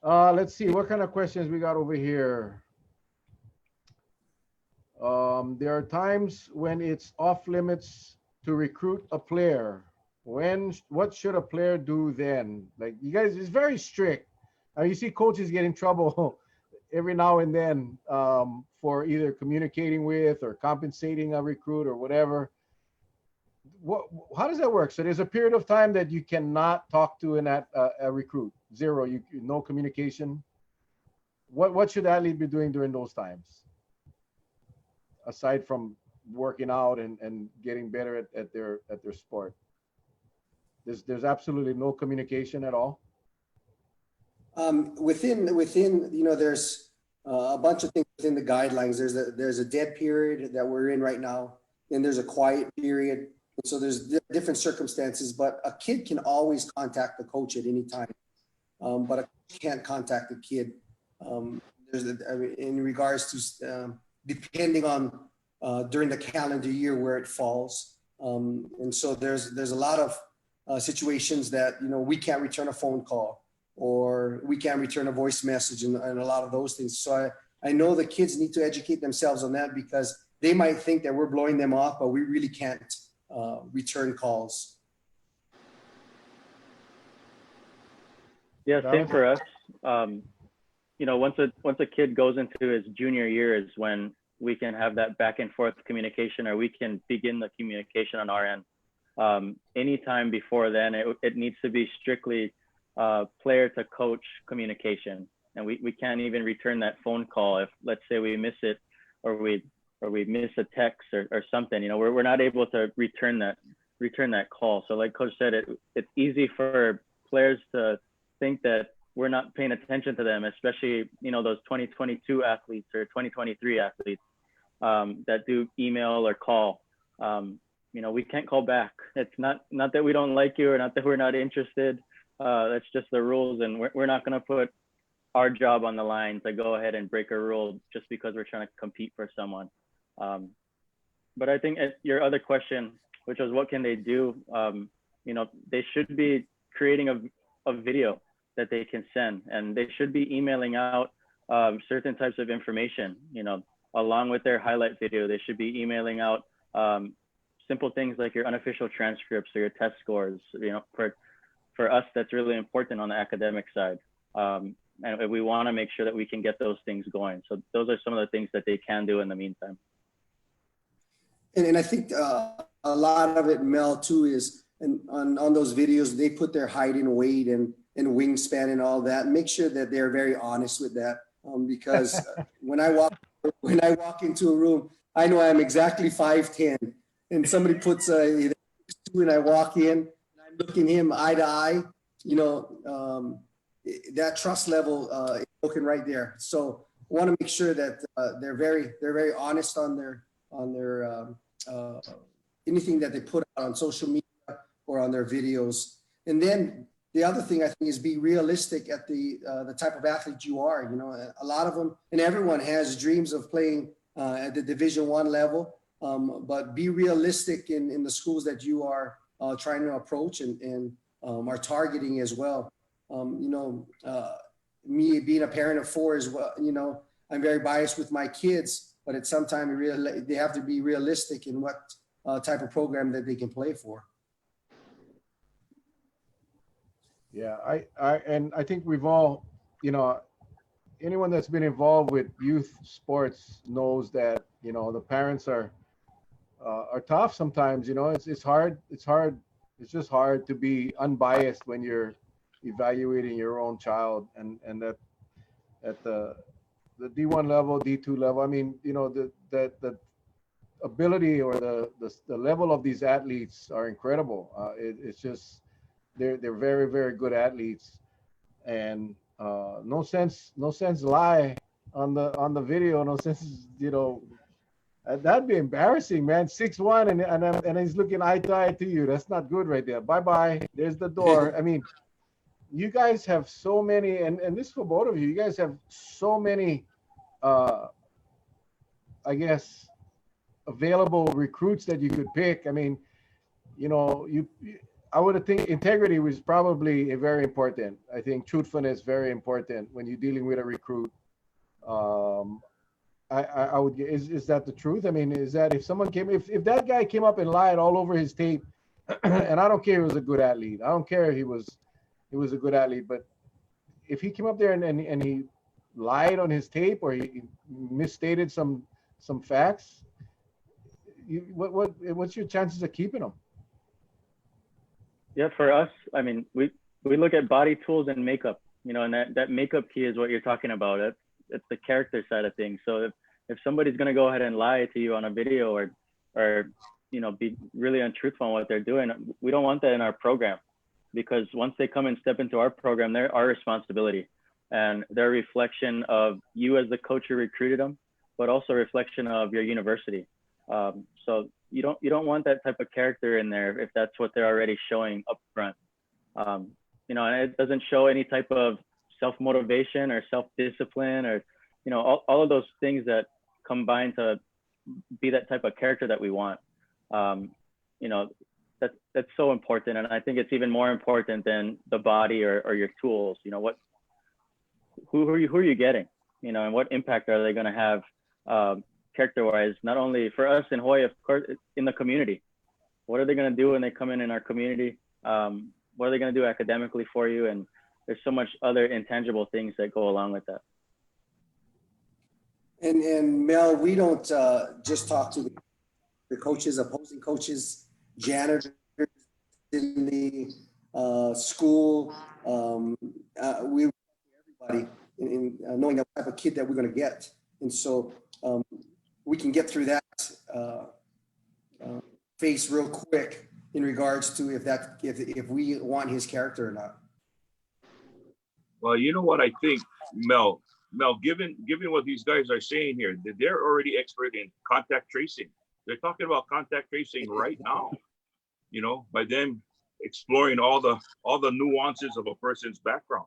Let's see what kind of questions we got over here. There are times when it's off limits to recruit a player. What should a player do then? Like, you guys, it's very strict. You see coaches get in trouble every now and then for either communicating with or compensating a recruit or whatever. How does that work? So there's a period of time that you cannot talk to a recruit. Zero, no communication. What should the athlete be doing during those times, aside from working out and getting better at their sport? There's absolutely no communication at all. Within there's a bunch of things within the guidelines. There's a dead period that we're in right now, and there's a quiet period. And so there's different circumstances, but a kid can always contact the coach at any time. But a coach can't contact the kid. In regards to depending on during the calendar year where it falls. And so there's a lot of situations that, we can't return a phone call or we can't return a voice message and a lot of those things. So I know the kids need to educate themselves on that, because they might think that we're blowing them off, but we really can't return calls. Yeah, same for us. Once a kid goes into his junior year is when we can have that back and forth communication, or we can begin the communication on our end. Anytime before then, it needs to be strictly player to coach communication. And we can't even return that phone call if, let's say, we miss it or we miss a text or something. We're not able to return that call. So like Coach said, it's easy for players to think that we're not paying attention to them, especially, those 2022 athletes or 2023 athletes that do email or call. We can't call back. It's not that we don't like you or not that we're not interested. That's just the rules, and we're not going to put our job on the line to go ahead and break a rule just because we're trying to compete for someone. But I think your other question, which was what can they do? They should be creating a video that they can send, and they should be emailing out certain types of information, along with their highlight video. They should be emailing out simple things like your unofficial transcripts or your test scores. For us, that's really important on the academic side. And we want to make sure that we can get those things going. So those are some of the things that they can do in the meantime. And I think a lot of it, Mel, too, is on those videos, they put their height and weight and wingspan and all that. Make sure that they're very honest with that, because when I walk into a room, I know I'm exactly 5'10", and somebody puts either 6'2", and I walk in and I'm looking him eye to eye. That trust level is broken right there. So I want to make sure that they're very honest on their anything that they put out on social media or on their videos. And then the other thing I think is be realistic at the type of athlete you are. A lot of them, and everyone has dreams of playing at the Division I level, but be realistic in the schools that you are trying to approach and are targeting as well. Me being a parent of 4 as well, I'm very biased with my kids, but at some time they have to be realistic in what type of program that they can play for. Yeah, I think we've all, anyone that's been involved with youth sports knows that, the parents are tough sometimes. It's hard. It's just hard to be unbiased when you're evaluating your own child, and that at the D1 level, D2 level. I mean, the ability or the level of these athletes are incredible. It's just they're very, very good athletes, and no sense lie on the video. No sense, that'd be embarrassing, man. 6'1" and he's looking eye to eye to you. That's not good right there. Bye bye. There's the door. I mean, you guys have so many, and this is for both of you. You guys have so many, I guess, available recruits that you could pick. I mean, you know, I would think integrity was probably very important. I think truthfulness very important when you're dealing with a recruit. I would, is that the truth? I mean, is that if someone came, if that guy came up and lied all over his tape, and I don't care if he was a good athlete, I don't care if he was a good athlete, but if he came up there and he lied on his tape or he misstated some facts, what's your chances of keeping him? Yeah, for us, I mean, we look at body tools and makeup, you know, and that makeup key is what you're talking about. It's the character side of things. So if somebody's gonna go ahead and lie to you on a video or you know, be really untruthful on what they're doing, we don't want that in our program, because once they come and step into our program, they're our responsibility, and they're a reflection of you as the coach who recruited them, but also a reflection of your university. So you don't want that type of character in there if that's what they're already showing up front. You know, and it doesn't show any type of self-motivation or self-discipline or, you know, all of those things that combine to be that type of character that we want. You know, that's so important. And I think it's even more important than the body or your tools. You know, who are you getting, you know, and what impact are they going to have character-wise, not only for us in Hawaii, of course, in the community. What are they going to do when they come in our community? What are they going to do academically for you? And there's so much other intangible things that go along with that. And Mel, we don't just talk to the coaches, opposing coaches, janitors in the school. We everybody in knowing the type of kid that we're going to get, and so we can get through that phase real quick in regards to if we want his character or not. Well, you know what I think, Mel, given what these guys are saying here, they're already expert in contact tracing. They're talking about contact tracing right now, you know, by them exploring all the nuances of a person's background.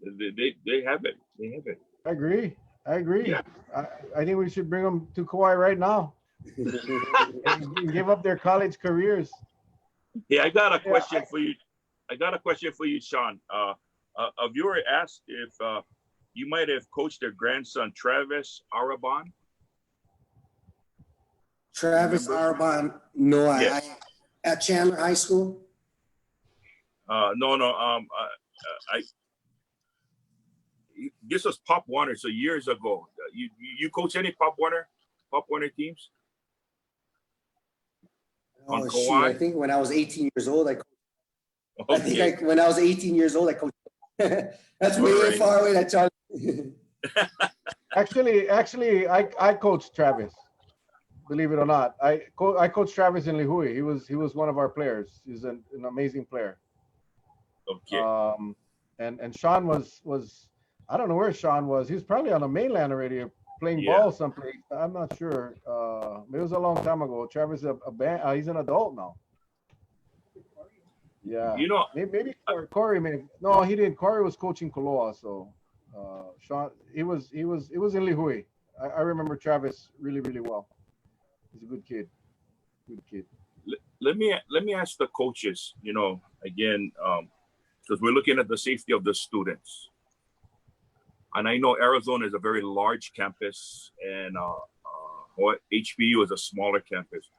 They have it. They have it. I agree. Yeah. I think we should bring them to Kauai right now and give up their college careers. Yeah, I got a question for you. Shaun. A viewer asked if you might have coached their grandson, Travis Arabon. Travis Arabon, no, Yes. I at Chandler High School. No. This was Pop Warner, so years ago. You coach any Pop Warner teams? Oh shoot! I think when I was 18 years old, I coached. Okay. When I was 18 years old, I coached. That's way far away. That's all. Actually, I coached Travis. Believe it or not, I coached Travis in Lihui. He was one of our players. He's an amazing player. Okay. And Shaun was I don't know where Shaun was. He was probably on the mainland already playing ball someplace. I'm not sure. It was a long time ago. Travis he's an adult now. Yeah. You know, maybe Corey no, he didn't. Corey was coaching Koloa, so Shaun it was in Lihui. I remember Travis really, really well. He's a good kid. Good kid. Let me ask the coaches, you know, again, because we're looking at the safety of the students. And I know Arizona is a very large campus, and HBU is a smaller campus.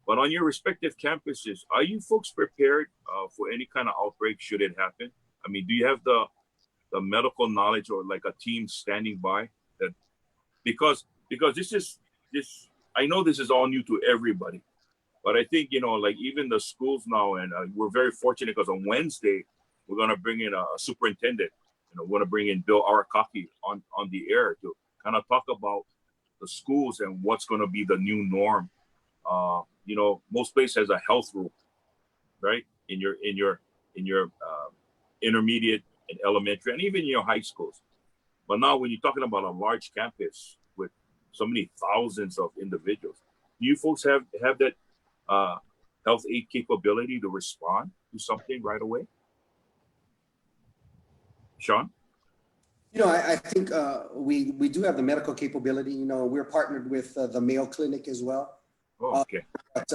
But on your respective campuses, are you folks prepared for any kind of outbreak should it happen? I mean, do you have the medical knowledge or like a team standing by that? Because this I know this is all new to everybody, but I think, you know, like even the schools now, and we're very fortunate because on Wednesday we're going to bring in a superintendent. You know, we're going to bring in Bill Arakaki on the air to kind of talk about the schools and what's going to be the new norm. You know, most places has a health room, right? In your intermediate and elementary, and even your high schools. But now, when you're talking about a large campus with so many thousands of individuals, do you folks have that health aid capability to respond to something right away? Shaun? You know, I think we do have the medical capability. You know, we're partnered with the Mayo Clinic as well. Oh, okay. But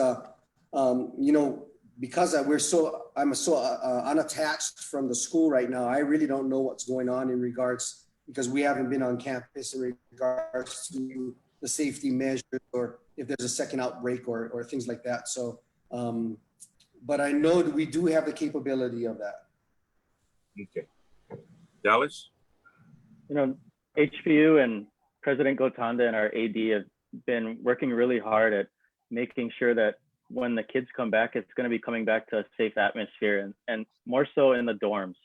you know, because I'm so unattached from the school right now, I really don't know what's going on in regards, because we haven't been on campus in regards to the safety measures or if there's a second outbreak or things like that. So, but I know that we do have the capability of that. Okay. Dallas? You know, HPU and President Gotanda and our AD have been working really hard at making sure that when the kids come back, it's going to be coming back to a safe atmosphere, and more so in the dorms,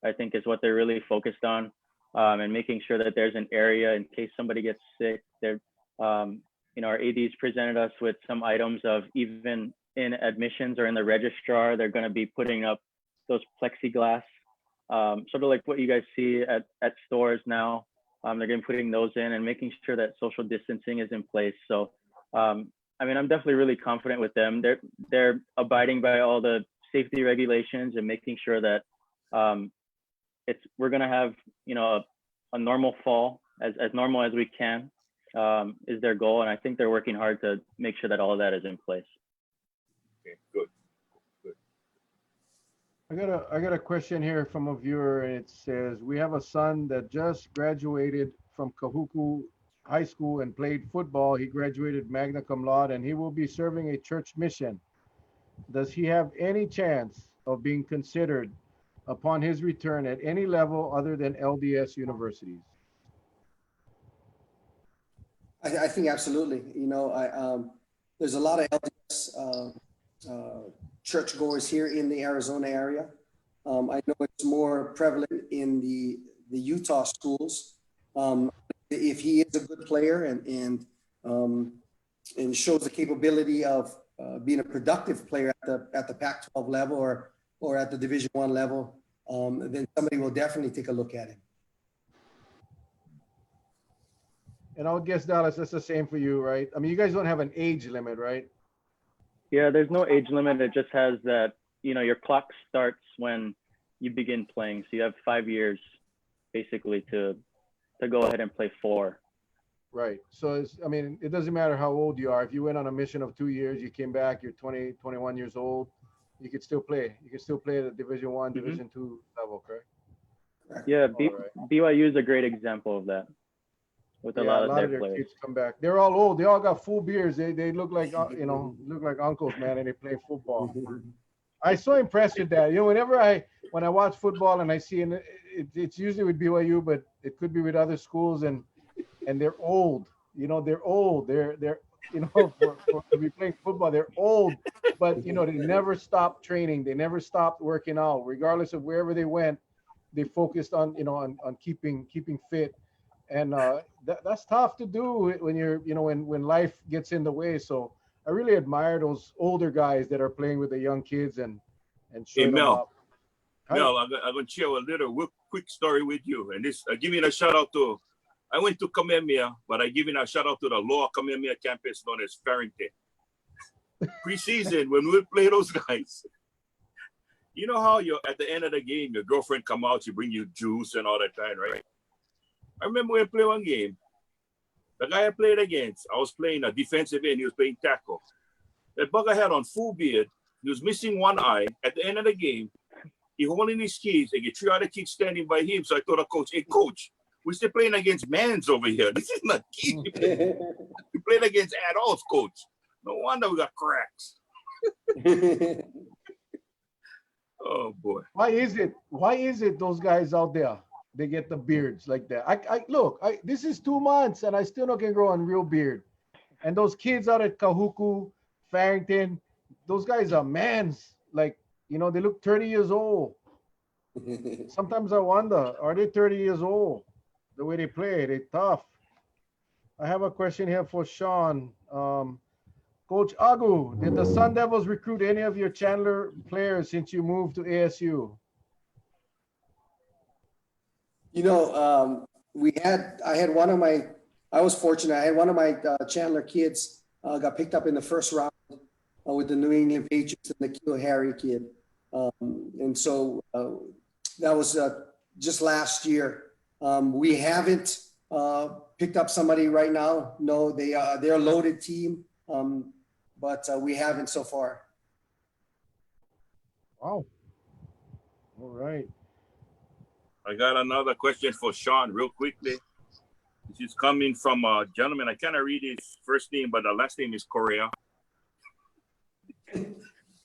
I think is what they're really focused on, and making sure that there's an area in case somebody gets sick. They're, you know, our ADs presented us with some items of, even in admissions or in the registrar, they're going to be putting up those plexiglass, sort of like what you guys see at stores now. They're going to be putting those in and making sure that social distancing is in place. So, I mean, I'm definitely really confident with them. They're abiding by all the safety regulations and making sure that we're going to have, you know, a normal fall, as normal as we can, is their goal. And I think they're working hard to make sure that all of that is in place. Okay, good. I got a question here from a viewer, and it says, we have a son that just graduated from Kahuku High School and played football. He graduated magna cum laude, and he will be serving a church mission. Does he have any chance of being considered upon his return at any level other than LDS universities? I think absolutely. You know, there's a lot of LDS churchgoers here in the Arizona area. I know it's more prevalent in the Utah schools. If he is a good player and shows the capability of being a productive player at the Pac-12 level or at the Division I level, then somebody will definitely take a look at him. And I would guess, Dallas, that's the same for you, right? I mean, you guys don't have an age limit, right? Yeah, there's no age limit. It just has that, you know, your clock starts when you begin playing. So you have 5 years basically to go ahead and play 4. Right. So I mean, it doesn't matter how old you are. If you went on a mission of 2 years, you came back, you're 20, 21 years old, you could still play. You can still play at the Division I, Division II level, correct? Yeah, Right. BYU is a great example of that. With a lot of their players. Kids come back. They're all old. They all got full beards. They look like you know, look like uncles, man, and they play football. I'm so impressed with that. You know, when I watch football and I see, and it's usually with BYU, but it could be with other schools, and they're old. You know, they're old. They're you know, to be playing football, they're old, but you know, they never stopped training. They never stopped working out, regardless of wherever they went. They focused on, you know, on keeping fit. And that's tough to do when you're, you know, when life gets in the way. So I really admire those older guys that are playing with the young kids and showing them up. Mel, I'm going to share a little quick story with you. And this, giving a shout out to, I went to Kamehameha, but I giving a shout out to the Lower Kamehameha campus known as Farrington. Preseason, when we play those guys, you know how you're at the end of the game, your girlfriend come out, she bring you juice and all that kind, right? I remember when I played one game, the guy I played against, I was playing a defensive end, he was playing tackle. That bugger had on full beard, he was missing one eye. At the end of the game, he holding his keys, and get 3 other kids standing by him. So I told the coach, hey coach, we're still playing against mans over here. This is not kids. We played against adults, coach. No wonder we got cracks. Oh boy. Why is it those guys out there, they get the beards like that? Look, this is 2 months and I still not can grow a real beard. And those kids out at Kahuku, Farrington, those guys are mans. Like, you know, they look 30 years old. Sometimes I wonder, are they 30 years old? The way they play, they're tough. I have a question here for Shaun. Coach Agu, did the Sun Devils recruit any of your Chandler players since you moved to ASU? You know, I was fortunate. I had one of my Chandler kids got picked up in the first round with the New England Patriots and the Kill Harry kid. And so that was just last year. We haven't picked up somebody right now. No, they're a loaded team, but we haven't so far. Wow. All right. I got another question for Shaun real quickly. This is coming from a gentleman. I cannot read his first name, but the last name is Correa.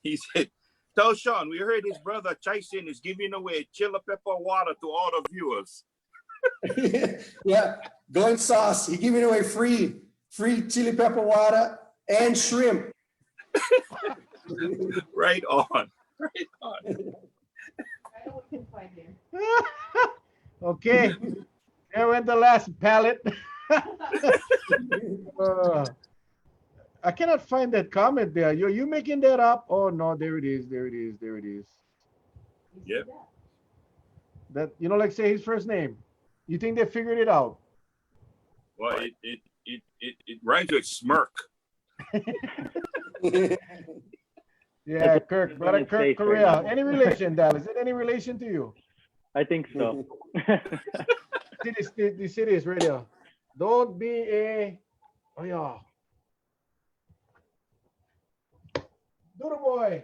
He said, tell Shaun, we heard his brother Tyson is giving away chili pepper water to all the viewers. Yeah, going sauce. He giving away free chili pepper water and shrimp. Right on. Right on. I know we can find him. Okay. There went the last pallet. I cannot find that comment there. You making that up? Oh no, there it is. There it is. There it is. Yep. That, you know, like say his first name. You think they figured it out? Well, it rhymes with smirk. Yeah, Kirk, brother Kirk Correa. Any relation, Dallas? Is it any relation to you? I think so. The city is radio. Don't be a, oh yeah. Doodle boy.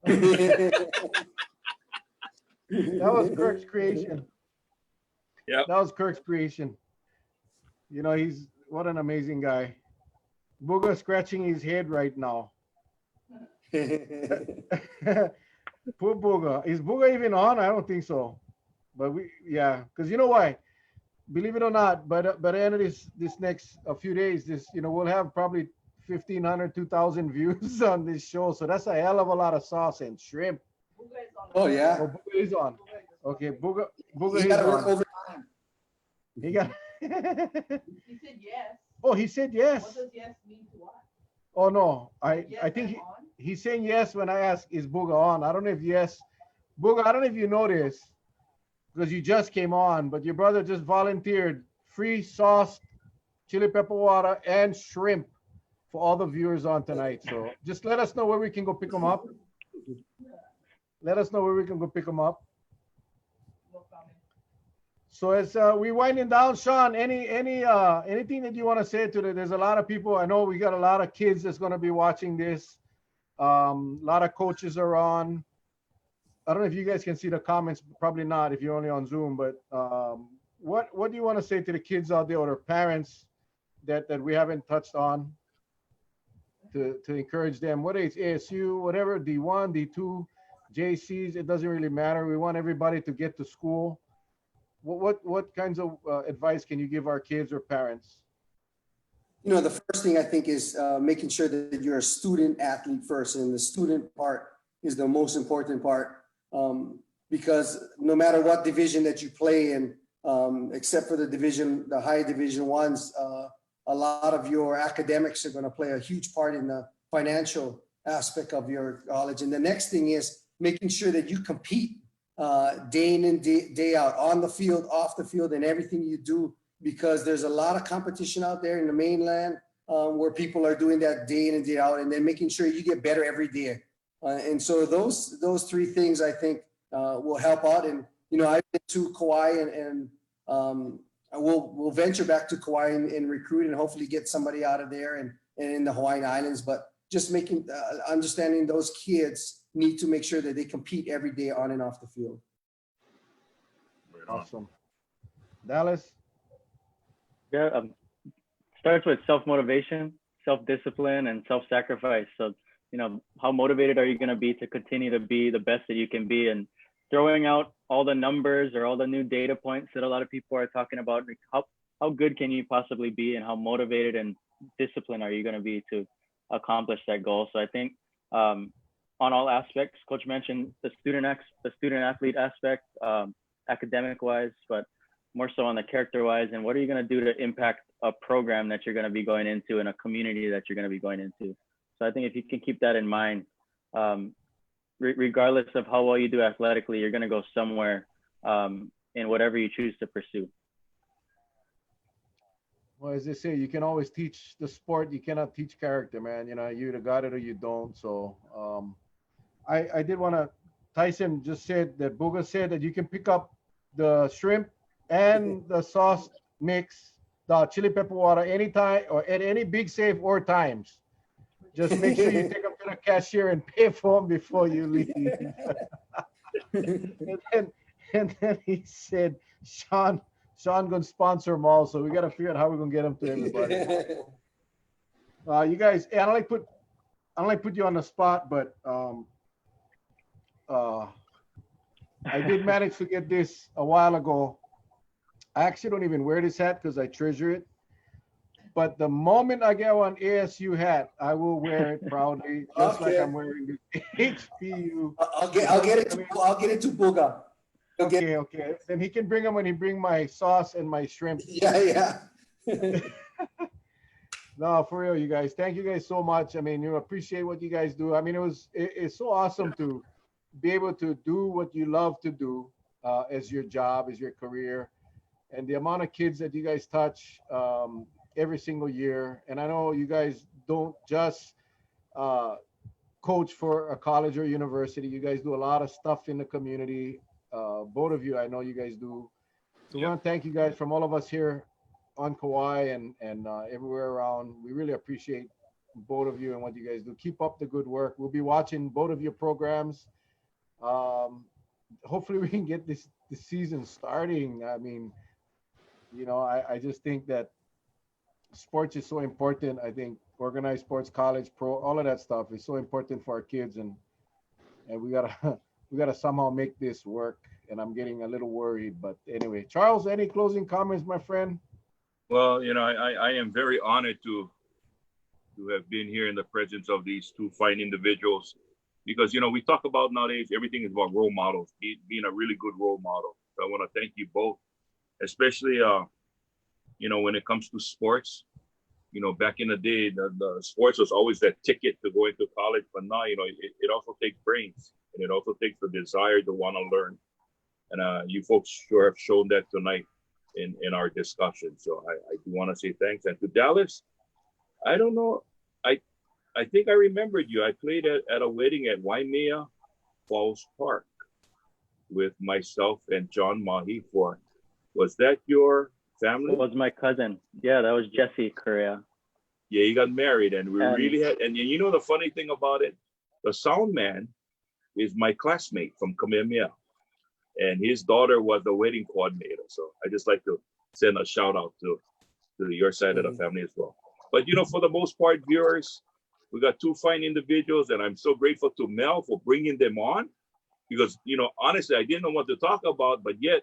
That was Kirk's creation. Yep. That was Kirk's creation. You know, he's, what an amazing guy. Booger scratching his head right now. Poor Booger. Is Booger even on? I don't think so. But yeah, because you know why? Believe it or not, by the end of this next a few days, we'll have probably 1,500, 2,000 views on this show. So that's a hell of a lot of sauce and shrimp. Oh yeah. Oh, Booger is on. Okay, Booger He is got to work on. overtime. He got. He said yes. Oh, he said yes. What does yes mean to us? Oh no, Yes, I think I'm on. he's saying yes when I ask, is Booger on? I don't know if yes. Booger, I don't know if you know this because you just came on, but your brother just volunteered free sauce, chili pepper water, and shrimp for all the viewers on tonight. So just let us know where we can go pick them up. Let us know where we can go pick them up. No comment. So as we winding down, Shaun, anything that you want to say to there's a lot of people. I know we got a lot of kids that's going to be watching this. A lot of coaches are on. I don't know if you guys can see the comments. Probably not if you're only on Zoom. But what do you want to say to the kids out there or their parents that we haven't touched on to encourage them? Whether it's ASU, whatever, D1, D2, JCs, it doesn't really matter. We want everybody to get to school. What kinds of advice can you give our kids or parents? You know, the first thing I think is making sure that you're a student athlete first, and the student part is the most important part, because no matter what division that you play in, except for the high division ones, a lot of your academics are going to play a huge part in the financial aspect of your college. And the next thing is making sure that you compete day in and day out, on the field, off the field, and everything you do, because there's a lot of competition out there in the mainland where people are doing that day in and day out, and then making sure you get better every day. And so those three things I think will help out. And I've been to Kauai, and we'll venture back to Kauai and recruit and hopefully get somebody out of there and in the Hawaiian Islands. But just making understanding those kids need to make sure that they compete every day on and off the field. Awesome. Dallas? Yeah, starts with self-motivation, self-discipline, and self-sacrifice. So, how motivated are you going to be to continue to be the best that you can be? And throwing out all the numbers or all the new data points that a lot of people are talking about, how good can you possibly be, and how motivated and disciplined are you going to be to accomplish that goal? So I think on all aspects, Coach mentioned the student athlete aspect, academic wise, but more so on the character wise, and what are you going to do to impact a program that you're going to be going into and a community that you're going to be going into? So I think if you can keep that in mind, regardless of how well you do athletically, you're going to go somewhere in whatever you choose to pursue. Well, as they say, you can always teach the sport. You cannot teach character, man. You either got it or you don't. So I did want to, Tyson just said that Booger said that you can pick up the shrimp and the sauce mix, the chili pepper water anytime or at any Big Safe or Times. Just make sure you take them to the cashier and pay for them before you leave. And then he said, Shaun gonna sponsor them all, so we gotta figure out how we're gonna get them to everybody. You guys, I don't like put you on the spot, but I did manage to get this a while ago. I actually don't even wear this hat because I treasure it. But the moment I get one ASU hat, I will wear it proudly, just like I'm wearing this HPU. I'll get it to Buga. Okay. Then he can bring them when he bring my sauce and my shrimp. Yeah. No, for real, you guys. Thank you guys so much. I mean, you appreciate what you guys do. I mean, it's so awesome to be able to do what you love to do as your job, as your career, and the amount of kids that you guys touch every single year. And I know you guys don't just coach for a college or university. You guys do a lot of stuff in the community. Both of you, I know you guys do. So we want to thank you guys from all of us here on Kauai and everywhere around. We really appreciate both of you and what you guys do. Keep up the good work. We'll be watching both of your programs. Hopefully we can get this season starting. I mean, you know, I just think that sports is so important. I think organized sports, college, pro, all of that stuff is so important for our kids, and we gotta somehow make this work. And I'm getting a little worried, but anyway, Charles, any closing comments, my friend? Well, you know, I am very honored to have been here in the presence of these two fine individuals, because, you know, we talk about nowadays, everything is about role models, being a really good role model. So I want to thank you both, especially, you know, when it comes to sports. You know, back in the day, the sports was always that ticket to go into college, but now, you know, it also takes brains, and it also takes the desire to want to learn. And you folks sure have shown that tonight in our discussion. So I do want to say thanks. And to Dallas, I don't know, I think I remembered you. I played at a wedding at Waimea Falls Park with myself and John Mahi. Was that your family? It was my cousin. Yeah, that was Jesse Correa. Yeah, he got married, and we really had, and you know the funny thing about it, the sound man is my classmate from Kamehameha, and his daughter was the wedding coordinator. So I just like to send a shout out to your side of the family as well. But you know, for the most part, viewers, we got two fine individuals, and I'm so grateful to Mel for bringing them on, because, you know, honestly, I didn't know what to talk about, but yet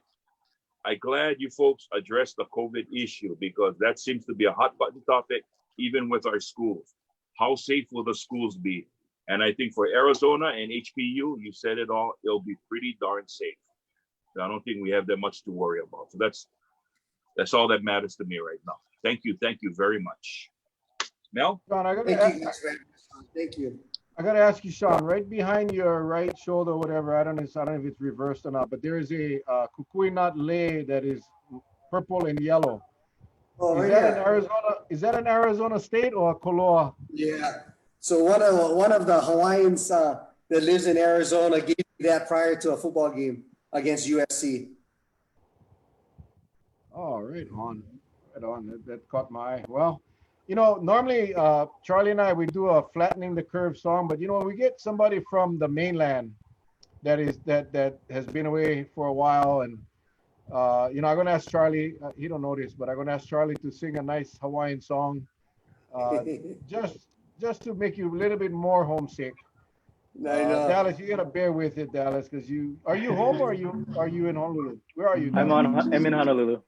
I'm glad you folks addressed the COVID issue, because that seems to be a hot button topic, even with our schools. How safe will the schools be? And I think for Arizona and HPU, you said it all, it'll be pretty darn safe. So I don't think we have that much to worry about. So that's all that matters to me right now. Thank you very much. Mel? Shaun, Thank you. I gotta ask you, Shaun, right behind your right shoulder, whatever, I don't know if it's reversed or not, but there is a kukui nut lei that is purple and yellow. Oh, is that in Arizona? Is that in Arizona State or Koloa? Yeah. So one of the Hawaiians that lives in Arizona gave me that prior to a football game against USC. Oh, right on. That caught my eye. Well, you know, normally Charlie and I, we do a flattening the curve song, but you know, when we get somebody from the mainland that has been away for a while, and you know, I'm gonna ask Charlie. He don't know this, but I'm gonna ask Charlie to sing a nice Hawaiian song, just to make you a little bit more homesick. I know. Dallas, you gotta bear with it, Dallas, because are you home or are you in Honolulu? Where are you? I'm in Honolulu.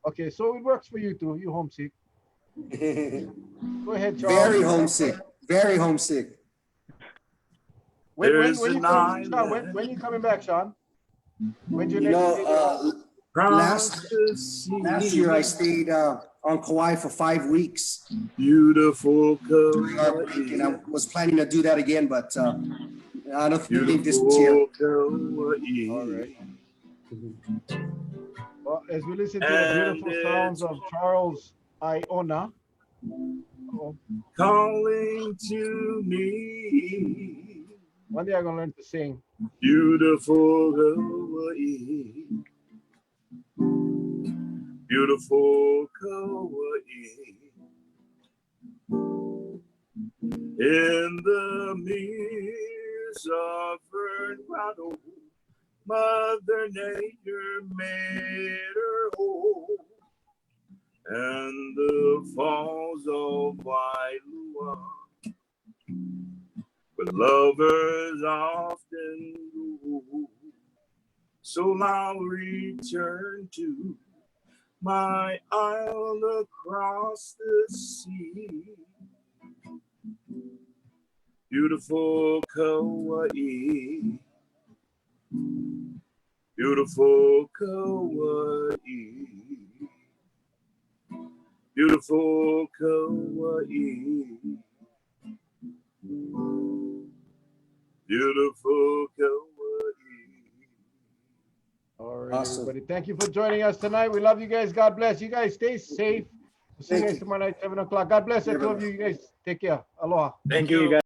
Okay, so it works for you too. You homesick? Go ahead, Charles. Very homesick. Very homesick. When you coming back, Shaun? When's your next last year I stayed on Kauai for 5 weeks. Beautiful Kauai. And I was planning to do that again, but I don't think this year. All right. Well, as we listen to the beautiful sounds of Charles Iona, calling to me. One day I'm gonna learn to sing. Beautiful Hawaii. beautiful Kauai. In the midst of her grotto, Mother Nature made her whole. And the falls of Wailua, where lovers often go. So I'll return to my isle across the sea. Beautiful Kauai, beautiful Kauai, beautiful Kauai, beautiful Kauai. All right, Awesome. everybody. Thank you for joining us tonight. We love you guys. God bless. You guys stay safe. We'll see you Thank guys you. tomorrow night, 7 o'clock. God bless the two of you. You guys take care. Aloha. Thank you, you. guys.